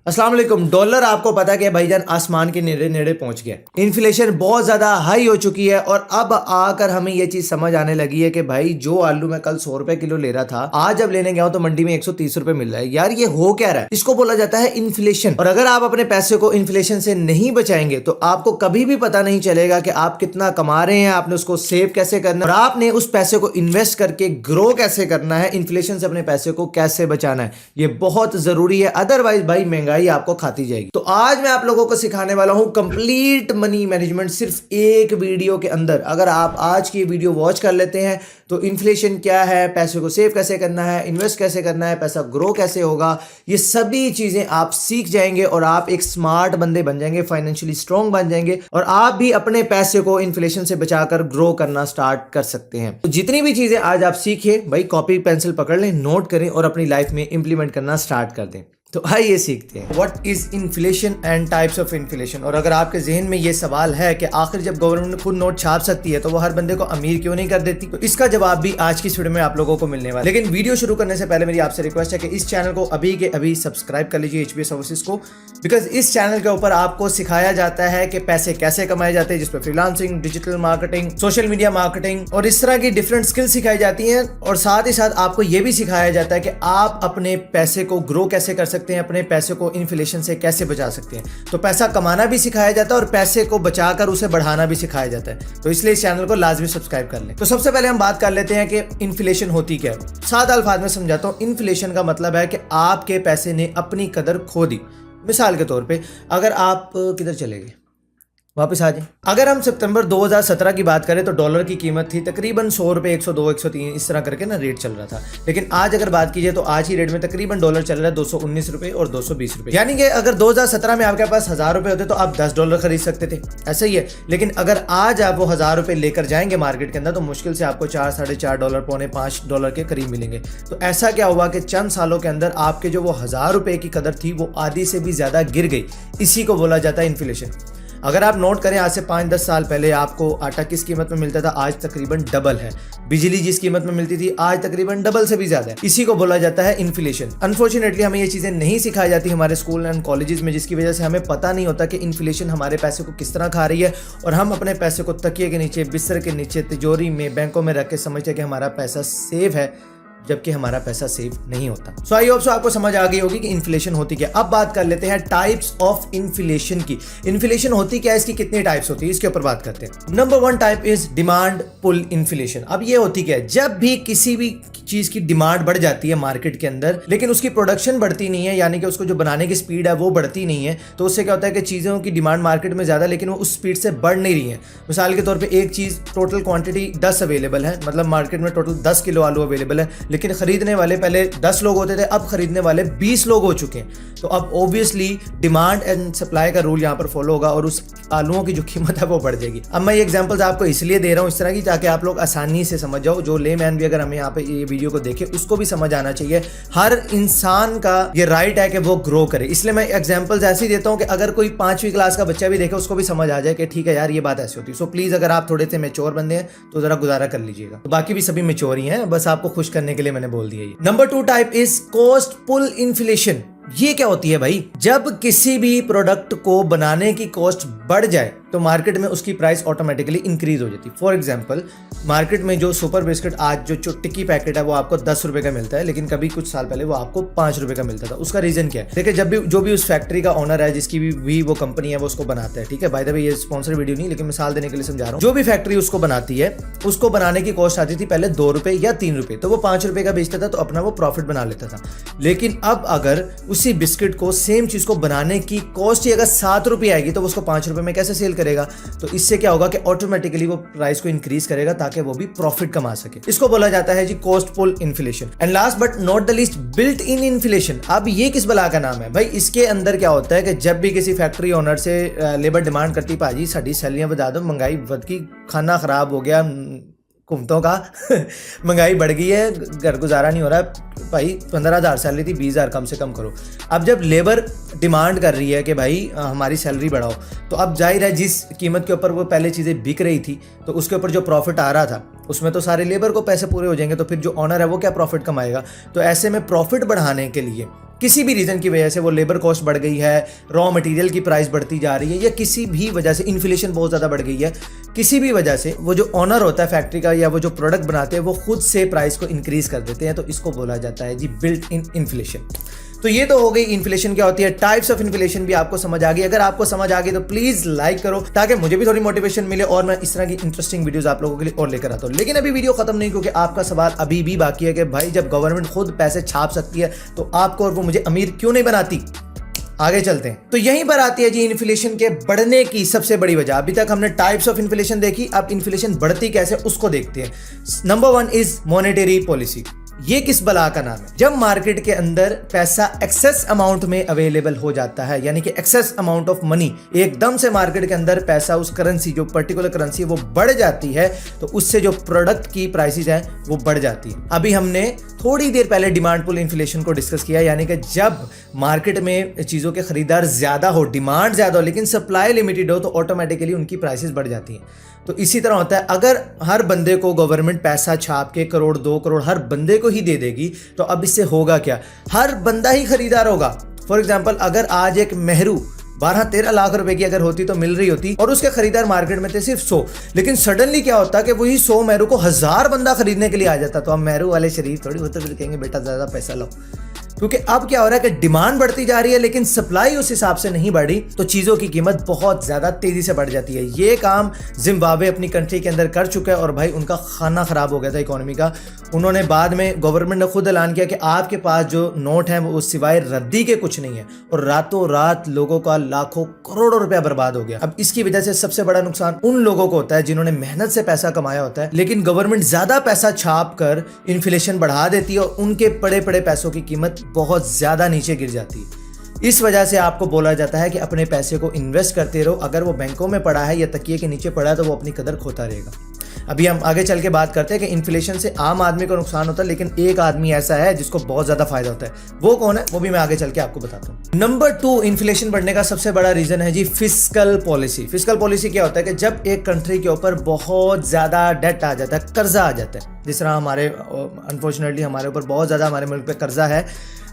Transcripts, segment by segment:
अस्सलाम वालेकुम। डॉलर आपको पता है भाईजान आसमान के नेड़े नेड़े पहुंच गया। इन्फ्लेशन बहुत ज्यादा हाई हो चुकी है और अब आकर हमें ये चीज समझ आने लगी है कि भाई जो आलू मैं कल 100 रुपए किलो ले रहा था, आज जब लेने गया हूं तो मंडी में 130 रुपए मिल रहा है। यार ये हो क्या रहा है? इसको बोला जाता है इन्फ्लेशन। और अगर आप अपने पैसे को इन्फ्लेशन से नहीं बचाएंगे तो आपको कभी भी पता नहीं चलेगा कि आप कितना कमा रहे हैं, आपने उसको सेव कैसे करना है और आपने उस पैसे को इन्वेस्ट करके ग्रो कैसे करना है, इन्फ्लेशन से अपने पैसे को कैसे बचाना है। ये बहुत जरूरी है, अदरवाइज भाई महंगाई आपको खाती जाएगी। तो आज मैं आप लोगों को सिखाने वाला हूं कंप्लीट मनी मैनेजमेंट सिर्फ एक वीडियो के अंदर। अगर आप आज की वीडियो वॉच कर लेते हैं तो इन्फ्लेशन क्या है, पैसे को सेव कैसे करना है, इन्वेस्ट कैसे करना है, पैसा ग्रो कैसे होगा, ये सभी चीजें आप सीख जाएंगे और आप एक स्मार्ट बंदे बन जाएंगे, फाइनेंशियली स्ट्रांग बन जाएंगे और आप भी अपने पैसे को इन्फ्लेशन से बचाकर ग्रो करना स्टार्ट कर सकते हैं। तो जितनी भी चीजें आज आप सीखे भाई कॉपी पेंसिल पकड़ लें, नोट करें और अपनी लाइफ में इंप्लीमेंट करना स्टार्ट कर दें। तो आइए सीखते हैं what is inflation and types of inflation. और अगर आपके जहन में ये सवाल है कि आखिर जब गवर्नमेंट खुद नोट छाप सकती है तो वो हर बंदे को अमीर क्यों नहीं कर देती, तो इसका जवाब भी आज की वीडियो में आप लोगों को मिलने वाला है। लेकिन वीडियो शुरू करने से पहले मेरी आपसे रिक्वेस्ट है कि इस चैनल को अभी के अभी सब्सक्राइब कर लीजिए, HBS ओवरसीज को, बिकॉज इस चैनल के ऊपर आपको सिखाया जाता है कि पैसे कैसे कमाए जाते हैं, जिसमें freelancing, digital marketing, social media marketing और इस तरह की डिफरेंट स्किल्स सिखाई जाती हैं। और साथ ही साथ आपको यह भी सिखाया जाता है कि आप अपने पैसे को ग्रो कैसे कर सकते हैं, अपने पैसे को इन्फ्लेशन से कैसे बचा सकते हैं। तो पैसा कमाना भी सिखाया जाता है और पैसे को बचाकर उसे बढ़ाना भी सिखाया जाता है। तो इसलिए इस चैनल को लाजमी सब्सक्राइब कर लें। तो सबसे पहले हम बात कर लेते हैं कि इन्फ्लेशन होती क्या है। सादा अल्फाज में समझाता हूं। इन्फ्लेशन का मतलब है कि आपके पैसे ने अपनी कदर खो दी। मिसाल के तौर पे अगर आप किधर चले गए, वापस आ जाए। अगर हम सितंबर 2017 की बात करें तो डॉलर की कीमत थी तकरीबन 100 रुपए, 102, 103 इस तरह करके ना रेट चल रहा था। लेकिन आज अगर बात कीजिए तो आज ही रेट में तकरीबन डॉलर चल रहा है 219 रुपए और 220 रुपए। यानी कि अगर 2017 में आपके पास 1000 रुपए होते तो आप 10 डॉलर खरीद सकते थे, ऐसा ही है। लेकिन अगर आज आप वो 1000 रुपए लेकर जाएंगे मार्केट के अंदर तो मुश्किल से आपको 4, 4.5 डॉलर, पौने 5 डॉलर के करीब मिलेंगे। तो ऐसा क्या हुआ कि चंद सालों के अंदर आपके जो वो 1000 रुपए की कदर थी वो आधी से भी ज्यादा गिर गई। इसी को बोला जाता है इन्फ्लेशन। अगर आप नोट करें आज से 5-10 साल पहले आपको आटा किस कीमत में मिलता था, आज तकरीबन डबल है। बिजली जिस कीमत में मिलती थी आज तकरीबन डबल से भी ज्यादा है। इसी को बोला जाता है इन्फ्लेशन। अनफॉर्चुनेटली हमें ये चीजें नहीं सिखाई जाती हमारे स्कूल एंड कॉलेजेस में, जिसकी वजह से हमें पता नहीं होता कि इन्फ्लेशन हमारे पैसे को किस तरह खा रही है और हम अपने पैसे को तकिए के नीचे, बिस्तर के नीचे, तिजोरी में, बैंकों में रख के समझते हैं कि हमारा पैसा सेव है, जबकि हमारा पैसा सेव नहीं होता। सो आई होप सो आपको समझ आ गई होगी कि इन्फ्लेशन होती क्या। अब बात कर लेते हैं टाइप्स ऑफ इन्फ्लेशन की। इन्फ्लेशन होती क्या है, इसकी कितनी टाइप्स होती है, इसके ऊपर बात करते हैं। Number 1 type is demand pull inflation. अब ये होती क्या है, जब भी किसी भी चीज की डिमांड बढ़ जाती है मार्केट के अंदर लेकिन उसकी प्रोडक्शन बढ़ती नहीं है, यानी कि उसको जो बनाने की स्पीड है वो बढ़ती नहीं है, तो उससे क्या होता है कि चीजों की डिमांड मार्केट में ज्यादा लेकिन वो उस स्पीड से बढ़ नहीं रही है। मिसाल के तौर पे एक चीज टोटल क्वांटिटी 10 अवेलेबल है, मतलब मार्केट में टोटल 10 किलो आलू अवेलेबल है, लेकिन खरीदने वाले पहले 10 लोग होते थे, अब खरीदने वाले 20 लोग हो चुके हैं। तो अब ऑब्वियसली डिमांड एंड सप्लाई का रूल यहाँ पर फॉलो होगा और उस आलूओं की जो कीमत है वो बढ़ जाएगी। अब मैं ये एग्जांपल्स आपको इसलिए दे रहा हूँ इस तरह की ताकि आप लोग आसानी से समझ जाओ। जो लेमैन भी अगर हमें यहाँ पे ये वीडियो को देखे उसको भी समझ आना चाहिए। हर इंसान का ये राइट है कि वो ग्रो करे, इसलिए मैं एग्जांपल्स ऐसे ही देता हूँ कि अगर कोई 5वीं क्लास का बच्चा भी देखे उसको भी समझ आ जाए कि ठीक है यार ये बात ऐसी होती है। सो प्लीज अगर आप थोड़े से मैच्योर बंदे हैं तो जरा गुजारा कर लीजिएगा। तो बाकी भी सभी मैच्योर ही हैं, बस आपको खुश करने के लिए मैंने बोल दिया। Number 2 type is cost pull inflation. ये क्या होती है भाई, जब किसी भी प्रोडक्ट को बनाने की कॉस्ट बढ़ जाए तो मार्केट में उसकी प्राइस ऑटोमेटिकली इंक्रीज हो जाती है। फॉर एग्जांपल मार्केट में जो सुपर बिस्किट आज जो टिक्की पैकेट है वो आपको 10 रुपए का मिलता है, लेकिन कभी कुछ साल पहले वो आपको 5 रुपए का मिलता था। उसका रीजन क्या है, देखिए जब भी जो भी उस फैक्ट्री का ओनर है, जिसकी भी वो कंपनी है, वो उसको बनाता है, ठीक है। बाय द वे ये स्पॉन्सर वीडियो नहीं, लेकिन मिसाल देने के लिए समझा रहा हूँ। जो भी फैक्ट्री उसको बनाती है उसको बनाने की कॉस्ट आती थी पहले 2 रुपए या 3 रुपए, तो वो 5 रुपए का बेचता था तो अपना वो प्रॉफिट बना लेता था। लेकिन अब अगर उसी बिस्किट को, सेम चीज को बनाने की कॉस्ट ही अगर 7 रुपए आएगी तो उसको 5 रुपए में कैसे सेल करेगा। तो इससे क्या होगा कि ऑटोमेटिकली वो प्राइस को इंक्रीज करेगा ताकि वो भी प्रॉफिट कमा सके। इसको बोला जाता है जी cost pull inflation. And last but not the least built in inflation. अब ये किस बला का नाम है भाई, इसके अंदर क्या होता है कि जब भी किसी फैक्ट्री ओनर से लेबर डिमांड करती, भाजी साड़ी सैलरियां बढ़ा दो, महंगाई बढ़ गई, खाना खराब हो गया, हुकूमतों का महंगाई बढ़ गई है, घर गुजारा नहीं हो रहा भाई, 15,000 सैलरी थी 20,000 कम से कम करो। अब जब लेबर डिमांड कर रही है कि भाई हमारी सैलरी बढ़ाओ, तो अब जाहिर है जिस कीमत के ऊपर वो पहले चीज़ें बिक रही थी तो उसके ऊपर जो प्रॉफिट आ रहा था उसमें तो सारे लेबर को पैसे पूरे हो जाएंगे, तो फिर जो ऑनर है वो क्या प्रॉफिट कमाएगा। तो ऐसे में प्रॉफिट बढ़ाने के लिए किसी भी रीजन की वजह से वो लेबर कॉस्ट बढ़ गई है, रॉ मटेरियल की प्राइस बढ़ती जा रही है, या किसी भी वजह से इन्फ्लेशन बहुत ज़्यादा बढ़ गई है, किसी भी वजह से वो जो ऑनर होता है फैक्ट्री का या वो जो प्रोडक्ट बनाते हैं वो खुद से प्राइस को इंक्रीज कर देते हैं, तो इसको बोला जाता है जी बिल्ट इन इन्फ्लेशन। तो ये तो हो गई इन्फ्लेशन क्या होती है, टाइप्स ऑफ इन्फ्लेशन भी आपको समझ आ गई। अगर आपको समझ आ गई तो प्लीज लाइक करो ताकि मुझे भी थोड़ी मोटिवेशन मिले और मैं इस तरह की इंटरेस्टिंग वीडियोस आप लोगों के लिए और लेकर आता हूं। लेकिन अभी वीडियो खत्म नहीं, क्योंकि आपका सवाल अभी भी बाकी है कि भाई जब गवर्नमेंट खुद पैसे छाप सकती है तो आपको और वो मुझे अमीर क्यों नहीं बनाती। आगे चलते हैं। तो यहीं पर आती है जी इन्फ्लेशन के बढ़ने की सबसे बड़ी वजह। अभी तक हमने टाइप्स ऑफ इन्फ्लेशन देखी, अब इन्फ्लेशन बढ़ती कैसे उसको देखते हैं। Number 1 is monetary policy. ये किस बला का नाम है? जब मार्केट के अंदर पैसा एक्सेस अमाउंट में अवेलेबल हो जाता है, यानी कि एक्सेस अमाउंट ऑफ मनी, एकदम से मार्केट के अंदर पैसा, उस करेंसी, जो पर्टिकुलर करेंसी वो बढ़ जाती है, तो उससे जो प्रोडक्ट की प्राइसेस हैं वो बढ़ जाती है। अभी हमने थोड़ी देर पहले डिमांड पुल इन्फ्लेशन को डिस्कस किया, यानी कि जब मार्केट में चीज़ों के खरीदार ज़्यादा हो, डिमांड ज़्यादा हो, लेकिन सप्लाई लिमिटेड हो, तो ऑटोमेटिकली उनकी प्राइसेस बढ़ जाती हैं। तो इसी तरह होता है, अगर हर बंदे को गवर्नमेंट पैसा छाप के करोड़ 2 करोड़ हर बंदे को ही दे देगी, तो अब इससे होगा क्या? हर बंदा ही खरीदार होगा। फॉर एग्जाम्पल, अगर आज एक मेहरू 12-13 लाख रुपए की अगर होती तो मिल रही होती और उसके खरीदार मार्केट में थे सिर्फ 100, लेकिन सडनली क्या होता कि वही 100 मेहरू को 1000 बंदा खरीदने के लिए आ जाता, तो अब मेहरू वाले शरीफ थोड़ी होते फिर कहेंगे बेटा ज़्यादा पैसा लो। क्योंकि अब क्या हो रहा है कि डिमांड बढ़ती जा रही है लेकिन सप्लाई उस हिसाब से नहीं बढ़ी, तो चीज़ों की कीमत बहुत ज़्यादा तेज़ी से बढ़ जाती है। ये काम जिम्बाब्वे अपनी कंट्री के अंदर कर चुका है और भाई उनका खाना ख़राब हो गया था इकोनॉमी का। उन्होंने बाद में गवर्नमेंट ने खुद ऐलान किया कि आपके पास जो नोट हैं वो सिवाय रद्दी के कुछ नहीं है, और रातों रात लोगों का लाखों करोड़ों रुपया बर्बाद हो गया। अब इसकी वजह से सबसे बड़ा नुकसान उन लोगों को होता है जिन्होंने मेहनत से पैसा कमाया होता है, लेकिन गवर्नमेंट ज़्यादा पैसा छाप कर इन्फ्लेशन बढ़ा देती है और उनके पड़े पड़े पैसों की कीमत बहुत ज़्यादा नीचे गिर जाती है। इस वजह से आपको बोला जाता है कि अपने पैसे को इन्वेस्ट करते रहो। अगर वो बैंकों में पड़ा है या तकिए के नीचे पड़ा है तो वो अपनी कदर खोता रहेगा। अभी हम आगे चल के बात करते हैं कि इन्फ्लेशन से आम आदमी को नुकसान होता है, लेकिन एक आदमी ऐसा है जिसको बहुत ज़्यादा फायदा होता है। वो कौन है वो भी मैं आगे चल के आपको बताता हूँ। नंबर 2 इन्फ्लेशन बढ़ने का सबसे बड़ा रीज़न है जी फिस्कल पॉलिसी। फिस्कल पॉलिसी क्या होता है कि जब एक कंट्री के ऊपर बहुत ज़्यादा डेट आ जाता है, कर्जा आ जाता है, जिस तरह हमारे अनफॉर्चुनेटली हमारे ऊपर बहुत ज़्यादा हमारे मुल्क पे कर्जा है।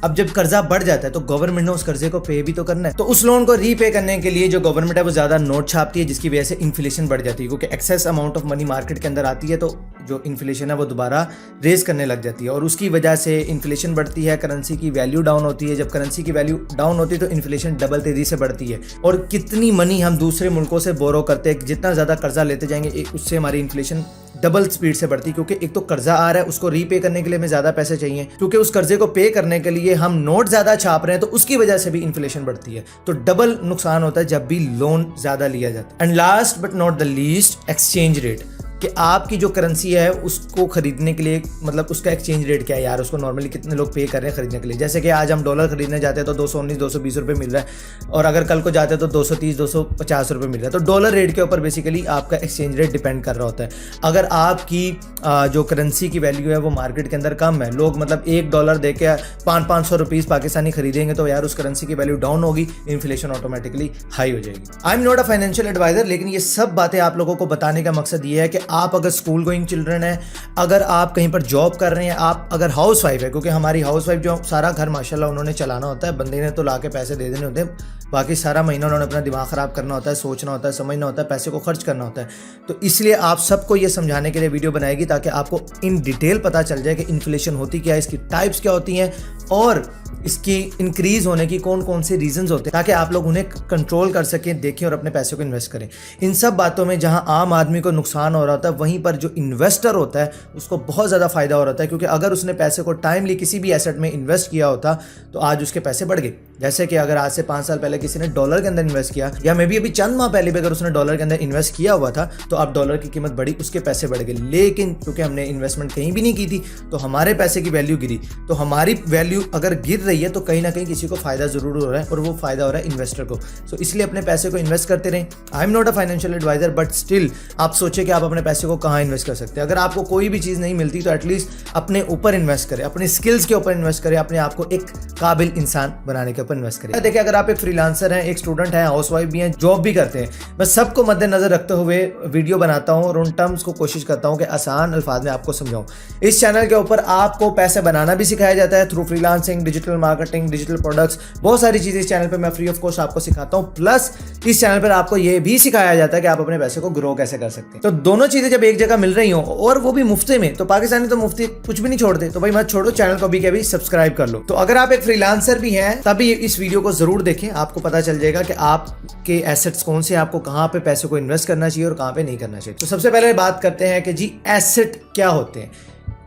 अब जब कर्जा बढ़ जाता है तो गवर्नमेंट ने उस कर्जे को पे भी तो करना है, तो उस लोन को रीपे करने के लिए जो गवर्नमेंट है वो ज़्यादा नोट छापती है, जिसकी वजह से इन्फ्लेशन बढ़ जाती है। क्योंकि excess amount of money market के अंदर आती है तो जो इन्फ्लेशन है वो दोबारा रेज करने लग जाती है, और उसकी वजह से इन्फ्लेशन बढ़ती है, करेंसी की वैल्यू डाउन होती है। जब करेंसी की वैल्यू डाउन होती है तो इन्फ्लेशन डबल तेजी से बढ़ती है। और कितनी मनी हम दूसरे मुल्कों से बोरो करते हैं, जितना ज़्यादा कर्जा लेते जाएंगे उससे हमारी इन्फ्लेशन डबल स्पीड से बढ़ती है। क्योंकि एक तो कर्जा आ रहा है, उसको रीपे करने के लिए हमें ज़्यादा पैसे चाहिए, क्योंकि उस कर्जे को पे करने के लिए हम नोट ज़्यादा छाप रहे हैं, तो उसकी वजह से भी इन्फ्लेशन बढ़ती है। तो डबल नुकसान होता है जब भी लोन ज़्यादा लिया जाता है। And last but not the least, exchange rate, कि आपकी जो करेंसी है उसको खरीदने के लिए, मतलब उसका एक्सचेंज रेट क्या है यार, उसको नॉर्मली कितने लोग पे कर रहे हैं खरीदने के लिए। जैसे कि आज हम डॉलर खरीदने जाते हैं तो 219-220 रुपये मिल रहा है, और अगर कल को जाते हैं तो 230-250 रुपये मिल रहा है। तो डॉलर रेट के ऊपर बेसिकली आपका एक्सचेंज रेट डिपेंड कर रहा होता है। अगर आपकी जो करेंसी की वैल्यू है वो मार्केट के अंदर कम है, लोग मतलब $1 दे के 500 रुपीज़ पाकिस्तानी खरीदेंगे, तो यार उस करेंसी की वैल्यू डाउन होगी, इन्फ्लेशन ऑटोमेटिकली हाई हो जाएगी। I am not a financial advisor, लेकिन ये सब बातें आप लोगों को बताने का मकसद ये है कि आप अगर स्कूल गोइंग चिल्ड्रन है, अगर आप कहीं पर जॉब कर रहे हैं, आप अगर हाउस वाइफ है, क्योंकि हमारी हाउस वाइफ जो सारा घर माशाल्लाह उन्होंने चलाना होता है, बंदे ने तो ला के पैसे दे देने होते हैं, बाकी सारा महीना उन्होंने अपना दिमाग ख़राब करना होता है, सोचना होता है, समझना होता है, पैसे को खर्च करना होता है। तो इसलिए आप सबको ये समझाने के लिए वीडियो बनाएगी ताकि आपको इन डिटेल पता चल जाए कि इन्फ्लेशन होती क्या है, इसकी टाइप्स क्या होती हैं और इसकी इंक्रीज होने की कौन कौन से रीजंस होते हैं, ताकि आप लोग उन्हें कंट्रोल कर सकें, देखें और अपने पैसे को इन्वेस्ट करें। इन सब बातों में जहां आम आदमी को नुकसान हो रहा होता है, वहीं पर जो इन्वेस्टर होता है उसको बहुत ज़्यादा फायदा हो रहा है, क्योंकि अगर उसने पैसे को टाइमली किसी भी एसेट में इन्वेस्ट किया होता तो आज उसके पैसे बढ़ गए। जैसे कि अगर आज से 5 साल पहले किसी ने डॉलर के अंदर इन्वेस्ट किया, या मे बी अभी चंद माह पहले भी अगर उसने डॉलर के अंदर इन्वेस्ट किया हुआ था, तो अब डॉलर की कीमत बढ़ी, उसके पैसे बढ़ गए। लेकिन क्योंकि हमने इन्वेस्टमेंट कहीं भी नहीं की थी तो हमारे पैसे की वैल्यू गिरी। तो हमारी वैल्यू अगर गिर रही है तो कहीं ना कहीं किसी को फायदा जरूर हो रहा है, और वो फायदा हो रहा है इन्वेस्टर को। सो इसलिए अपने पैसे को इन्वेस्ट करते रहें। I am not a financial advisor, but still आप सोचें कि आप अपने पैसे को कहाँ इन्वेस्ट कर सकते हैं। अगर आपको कोई भी चीज़ नहीं मिलती तो एटलीस्ट अपने ऊपर इन्वेस्ट करें, अपने स्किल्स के ऊपर इन्वेस्ट करें, अपने आप को एक काबिल इंसान बनाने के ऊपर ऊपर इन्वेस्ट करिए। देखिए, अगर आप एक फ्रीलांसर हैं, एक स्टूडेंट हैं, हाउसवाइफ भी हैं, जॉब भी करते हैं, मैं सबको मद्देनजर रखते हुए वीडियो बनाता हूँ और उन टर्म्स को कोशिश करता हूँ कि आसान अल्फाज में आपको समझाऊं। इस चैनल के ऊपर आपको पैसे बनाना भी सिखाया जाता है through freelancing, digital marketing, digital products, बहुत सारी चीजें इस चैनल पर मैं फ्री ऑफ कॉस्ट आपको सिखाता हूँ। प्लस इस चैनल पर आपको ये भी सिखाया जाता है कि आप अपने पैसे को ग्रो कैसे कर सकते हैं। तो दोनों चीजें जब एक जगह मिल रही हो और वो भी मुफ्त में, तो पाकिस्तानी तो मुफ्ती कुछ भी नहीं छोड़ते, तो भाई मत छोड़ो, चैनल को भी कभी सब्सक्राइब कर लो। तो अगर आप एक फ्रीलांसर भी हैं तभी इस वीडियो को जरूर देखें, आपको पता चल जाएगा कि आपके एसेट्स कौन से, आपको कहां पे पैसे को इन्वेस्ट करना चाहिए और कहां पे नहीं करना चाहिए। तो सबसे पहले बात करते हैं कि जी एसेट क्या होते हैं।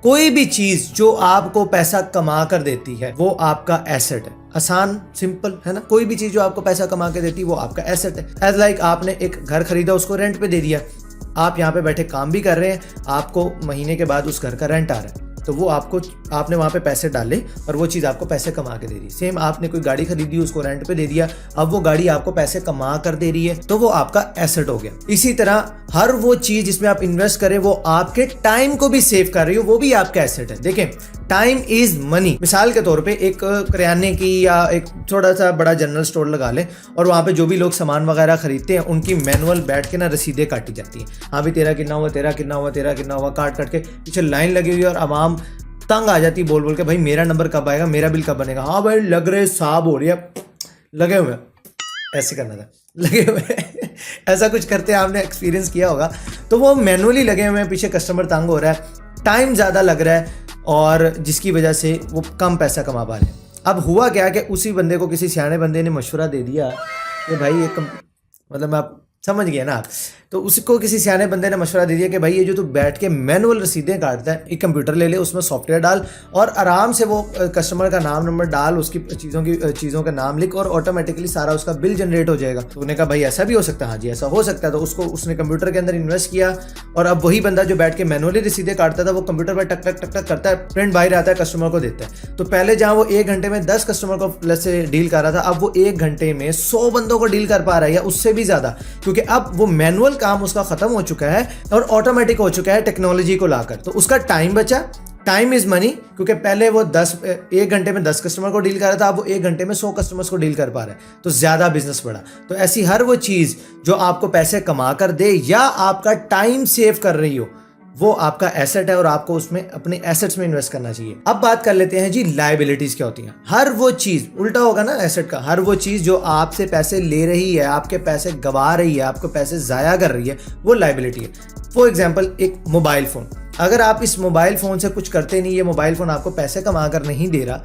कोई भी चीज जो आपको पैसा कमा कर देती है वो आपका एसेट है। आसान, सिंपल है ना। कोई भी चीज जो आपको पैसा कमा के देती है वो आपका एसेट है। एज लाइक आपने एक घर खरीदा, उसको रेंट पे दे दिया, आप यहाँ पे बैठे काम भी कर रहे हैं, आपको महीने के बाद उस घर का रेंट आ रहा है, तो वो आपने वहाँ पे पैसे डाले और वो चीज़ आपको पैसे कमा के दे रही है। सेम आपने कोई गाड़ी खरीदी, उसको रेंट पे दे दिया, अब वो गाड़ी आपको पैसे कमा कर दे रही है, तो वो आपका एसेट हो गया। इसी तरह हर वो चीज़ जिसमें आप इन्वेस्ट करें वो आपके टाइम को भी सेव कर रही हो, वो भी आपका एसेट है। देखें, टाइम इज मनी। मिसाल के तौर पे एक किराने की या एक थोड़ा सा बड़ा जनरल स्टोर लगा लें और वहाँ पे जो भी लोग सामान वगैरह खरीदते हैं उनकी मैनुअल बैठ के ना रसीदें काटी जाती हैं। हाँ भी, तेरा कितना हुआ, तेरा कितना हुआ, तेरा कितना हुआ, काट के पीछे लाइन लगी हुई है और आवाम तंग आ जाती बोल बोल के, भाई मेरा नंबर कब आएगा, मेरा बिल कब बनेगा। हाँ भाई, लग रहे साहब हो रही है, लगे हुए, ऐसे करना था, लगे हुए ऐसा कुछ करते हैं, आपने एक्सपीरियंस किया होगा। तो वो मैनुअली लगे हुए हैं, पीछे कस्टमर तंग हो रहा है, टाइम ज़्यादा लग रहा है और जिसकी वजह से वो कम पैसा कमा पा रहे हैं। अब हुआ क्या कि उसी बंदे को किसी सियाने बंदे ने मशवरा दे दिया कि भाई ये मतलब आप समझ गए ना आप, तो उसको किसी सियाने बंदे ने मशवरा दे दिया कि भाई ये जो तू बैठ के मैनुअल रसीदें काटता है, एक कंप्यूटर ले ले, उसमें सॉफ्टवेयर डाल और आराम से वो कस्टमर का नाम नंबर डाल, उसकी चीज़ों का नाम लिख और ऑटोमेटिकली सारा उसका बिल जनरेट हो जाएगा। तो उन्होंने कहा भाई ऐसा भी हो सकता है। हाँ जी, ऐसा हो सकता है। तो उसने कंप्यूटर के अंदर इन्वेस्ट किया और अब वही बंदा जो बैठ के मैनुअली रसीदें काटता था वो कंप्यूटर पर टक टक टक टक करता है, प्रिंट बाहर आता है, कस्टमर को देता है। तो पहले जहाँ वो 1 घंटे में 10 कस्टमर को से डील कर रहा था, अब वो 1 घंटे में 100 बंदों को डील कर पा रहा है या उससे भी ज़्यादा, क्योंकि अब वो मैनुअल काम उसका खत्म हो चुका है और ऑटोमेटिक हो चुका है टेक्नोलॉजी को लाकर। तो उसका टाइम बचा। टाइम इज मनी, क्योंकि पहले वो 1 घंटे में 10 कस्टमर को डील कर रहा था, अब वो 1 घंटे में 100 कस्टमर्स को डील कर पा रहा है, तो ज्यादा बिजनेस बढ़ा। तो ऐसी हर वो चीज जो आपको पैसे कमा कर दे या आपका टाइम सेव कर रही हो, वो आपका एसेट है और आपको उसमें अपने एसेट्स में इन्वेस्ट करना चाहिए। अब बात कर लेते हैं जी लायबिलिटीज क्या होती हैं। हर वो चीज, उल्टा होगा ना एसेट का, हर वो चीज जो आपसे पैसे ले रही है, आपके पैसे गवा रही है, आपको पैसे जाया कर रही है, वो लायबिलिटी है। फॉर एग्जाम्पल, एक मोबाइल फोन, अगर आप इस मोबाइल फोन से कुछ करते नहीं, ये मोबाइल फोन आपको पैसे कमा कर नहीं दे रहा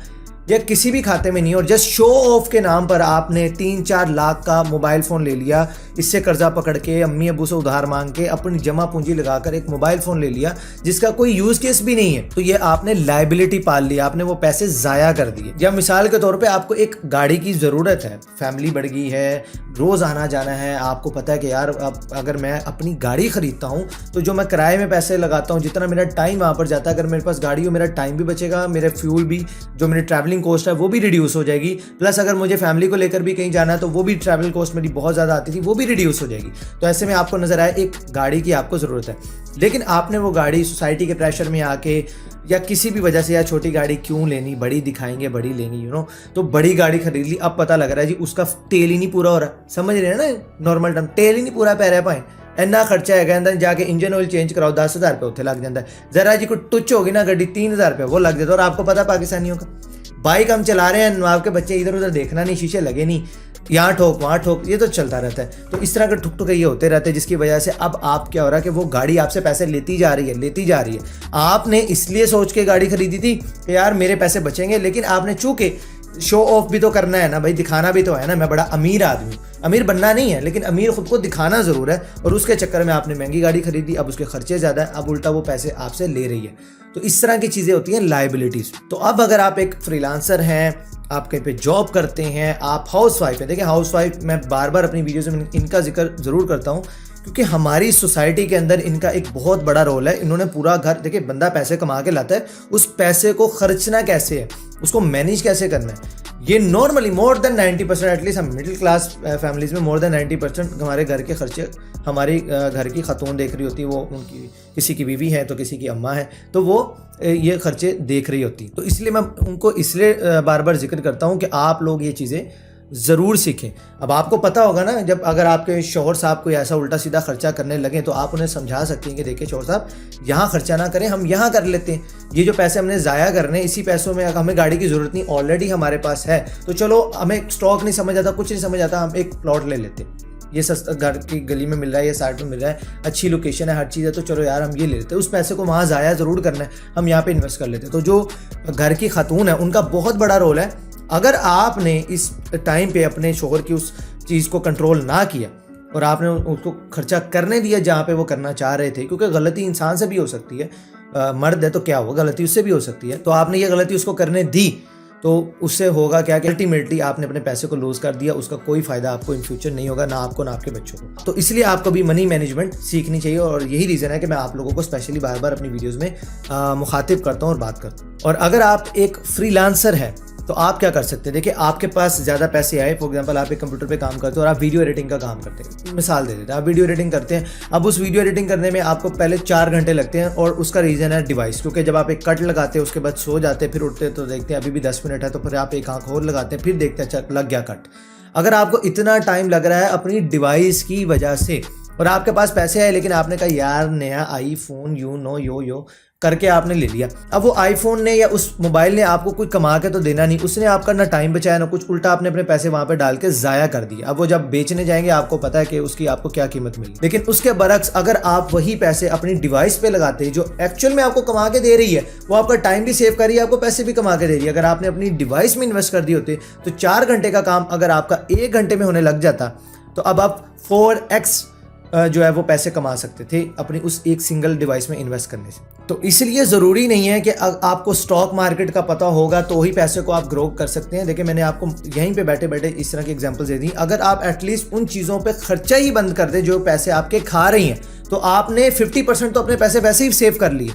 या किसी भी खाते में नहीं, और जस्ट शो ऑफ के नाम पर आपने 3-4 लाख का मोबाइल फ़ोन ले लिया, इससे कर्जा पकड़ के अम्मी अबू से उधार मांग के अपनी जमा पूंजी लगाकर एक मोबाइल फ़ोन ले लिया जिसका कोई यूज़ केस भी नहीं है, तो ये आपने लायबिलिटी पाल लिया, आपने वो पैसे ज़ाया कर दिए। या मिसाल के तौर पे आपको एक गाड़ी की ज़रूरत है, फैमिली बढ़ गई है, रोज़ आना जाना है, आपको पता है कि यार अब अगर मैं अपनी गाड़ी ख़रीदता हूँ तो जो मैं किराए में पैसे लगाता हूँ, जितना मेरा टाइम वहाँ पर जाता है, अगर मेरे पास गाड़ी हो मेरा टाइम भी बचेगा, मेरे फ्यूल भी, जो मेरी ट्रैवलिंग कॉस्ट है वो भी रिड्यूस हो जाएगी, प्लस अगर मुझे फैमिली को लेकर भी कहीं जाना है तो वो भी ट्रैवल कॉस्ट मेरी बहुत ज़्यादा आती थी, वो भी रिड्यूस हो जाएगी। तो ऐसे में आपको नजर आए एक गाड़ी की आपको ज़रूरत है, लेकिन आपने वो गाड़ी सोसाइटी के प्रेशर में आके या किसी भी वजह से यार छोटी गाड़ी क्यों लेनी, बड़ी दिखाएंगे बड़ी लेंगी तो बड़ी गाड़ी खरीद ली। अब पता लग रहा है जी उसका तेल ही नहीं पूरा हो रहा, समझ रहे हैं ना, नॉर्मल टर्म, तेल ही नहीं पूरा पै रहा पाए, इन्ना खर्चा है, अंदर जाके इंजन ऑयल चेंज कराओ 10,000 रुपये उत्थे लग जाता है, जरा जी कोई टुच होगी ना गड्डी 3,000 रुपये वो लग जाता है। और आपको पता पाकिस्तानियों का बाइक हम चला रहे हैं, नवाब के बच्चे इधर उधर देखना नहीं, शीशे लगे नहीं, यहाँ ठोक वहाँ ठोक, ये तो चलता रहता है। तो इस तरह के ठुक ठुक ये होते रहते हैं, जिसकी वजह से अब आप क्या हो रहा है कि वो गाड़ी आपसे पैसे लेती जा रही है। आपने इसलिए सोच के गाड़ी खरीदी थी कि यार मेरे पैसे बचेंगे, लेकिन आपने चूंकि शो ऑफ भी तो करना है ना भाई, दिखाना भी तो है ना, मैं बड़ा अमीर आदमी, अमीर बनना नहीं है लेकिन अमीर खुद को दिखाना ज़रूर है, और उसके चक्कर में आपने महंगी गाड़ी खरीदी, अब उसके खर्चे ज़्यादा है, अब उल्टा वो पैसे आपसे ले रही है। तो इस तरह की चीज़ें होती हैं लायबिलिटीज़। तो अब अगर आप एक फ्रीलांसर हैं, आप कहीं पे जॉब करते हैं, आप हाउस वाइफ हैं, देखिए हाउस वाइफ मैं बार बार अपनी वीडियोज़ में इनका जिक्र ज़रूर करता हूँ क्योंकि हमारी सोसाइटी के अंदर इनका एक बहुत बड़ा रोल है। इन्होंने पूरा घर, देखिए बंदा पैसे कमा के लाता है, उस पैसे को खर्चना कैसे है, उसको मैनेज कैसे करना है, ये नॉर्मली मोर देन 90%, एटलीस्ट हम मिडिल क्लास फैमिलीज में मोर देन 90% हमारे घर के खर्चे हमारी घर की खतून देख रही होती है। वो उनकी किसी की बीवी है तो किसी की अम्मा है, तो वो ये खर्चे देख रही होती। तो इसलिए मैं उनको इसलिए बार बार जिक्र करता हूँ कि आप लोग ये चीज़ें ज़रूर सीखें। अब आपको पता होगा ना, जब अगर आपके शौहर साहब कोई ऐसा उल्टा सीधा खर्चा करने लगे तो आप उन्हें समझा सकते हैं कि देखिए शौहर साहब, यहाँ खर्चा ना करें, हम यहाँ कर लेते हैं, ये जो पैसे हमने ज़ाया करने, इसी पैसों में हमें गाड़ी की ज़रूरत नहीं, ऑलरेडी हमारे पास है, तो चलो हमें स्टॉक नहीं समझ आता, कुछ नहीं समझ आता, हम एक प्लॉट ले लेते हैं, ये सस्ता घर की गली में मिल रहा है, ये साइड में मिल रहा है, अच्छी लोकेशन है, हर चीज़ है, तो चलो यार हम ये ले लेते हैं, उस पैसे को वहाँ ज़ाया ज़रूर करना है, हम यहाँ पे इन्वेस्ट कर लेते हैं। तो जो घर की खातून है उनका बहुत बड़ा रोल है। अगर आपने इस टाइम पे अपने शोहर की उस चीज़ को कंट्रोल ना किया और आपने उसको खर्चा करने दिया जहाँ पे वो करना चाह रहे थे, क्योंकि गलती इंसान से भी हो सकती है, मर्द है तो क्या होगा, गलती उससे भी हो सकती है, तो आपने ये गलती उसको करने दी तो उससे होगा क्या कि अल्टीमेटली आपने अपने पैसे को लूज कर दिया, उसका कोई फायदा आपको इन फ्यूचर नहीं होगा, ना आपको ना आपके बच्चों को। तो इसलिए आपको भी मनी मैनेजमेंट सीखनी चाहिए, और यही रीज़न है कि मैं आप लोगों को स्पेशली बार बार अपनी वीडियोस में मुखातिब करता हूँ और बात करता हूँ। और अगर आप एक फ्रीलांसर है तो आप क्या कर सकते हैं, देखिए आपके पास ज़्यादा पैसे आए, फॉर एग्जांपल आप एक कंप्यूटर पे काम करते हो और आप वीडियो एडिटिंग का काम करते हैं, मिसाल दे देते हैं, आप वीडियो एडिटिंग करते हैं। अब उस वीडियो एडिटिंग करने में आपको पहले 4 घंटे लगते हैं, और उसका रीज़न है डिवाइस, क्योंकि जब आप एक कट लगाते हैं उसके बाद सो जाते हैं, फिर उठते हैं तो देखते हैं अभी भी 10 मिनट है, तो फिर आप एक आँख और लगाते हैं, फिर देखते हैं अच्छा लग गया कट। अगर आपको इतना टाइम लग रहा है अपनी डिवाइस की वजह से, और आपके पास पैसे आए लेकिन आपने कहा यार नया आईफोन यो करके आपने ले लिया, अब वो आईफोन ने या उस मोबाइल ने आपको कोई कमा के तो देना नहीं, उसने आपका ना टाइम बचाया ना कुछ, उल्टा आपने अपने पैसे वहां पे डाल के जाया कर दिया। अब वो जब बेचने जाएंगे आपको पता है कि उसकी आपको क्या कीमत मिली। लेकिन उसके बरक्स अगर आप वही पैसे अपनी डिवाइस पे लगाते हैं जो एक्चुअल में आपको कमा के दे रही है, वो आपका टाइम भी सेव कर रही है, आपको पैसे भी कमा के दे रही है। अगर आपने अपनी डिवाइस में इन्वेस्ट कर दिए होते तो 4 घंटे का काम अगर आपका 1 घंटे में होने लग जाता, तो अब आप 4x जो है वो पैसे कमा सकते थे अपनी उस एक सिंगल डिवाइस में इन्वेस्ट करने से। तो इसलिए ज़रूरी नहीं है कि आपको स्टॉक मार्केट का पता होगा तो ही पैसे को आप ग्रो कर सकते हैं। देखिए मैंने आपको यहीं पे बैठे बैठे इस तरह की एग्जांपल्स दे दी। अगर आप एटलीस्ट उन चीज़ों पे खर्चा ही बंद कर दे जो पैसे आपके खा रही हैं, तो आपने 50% तो अपने पैसे वैसे ही सेव कर लिए।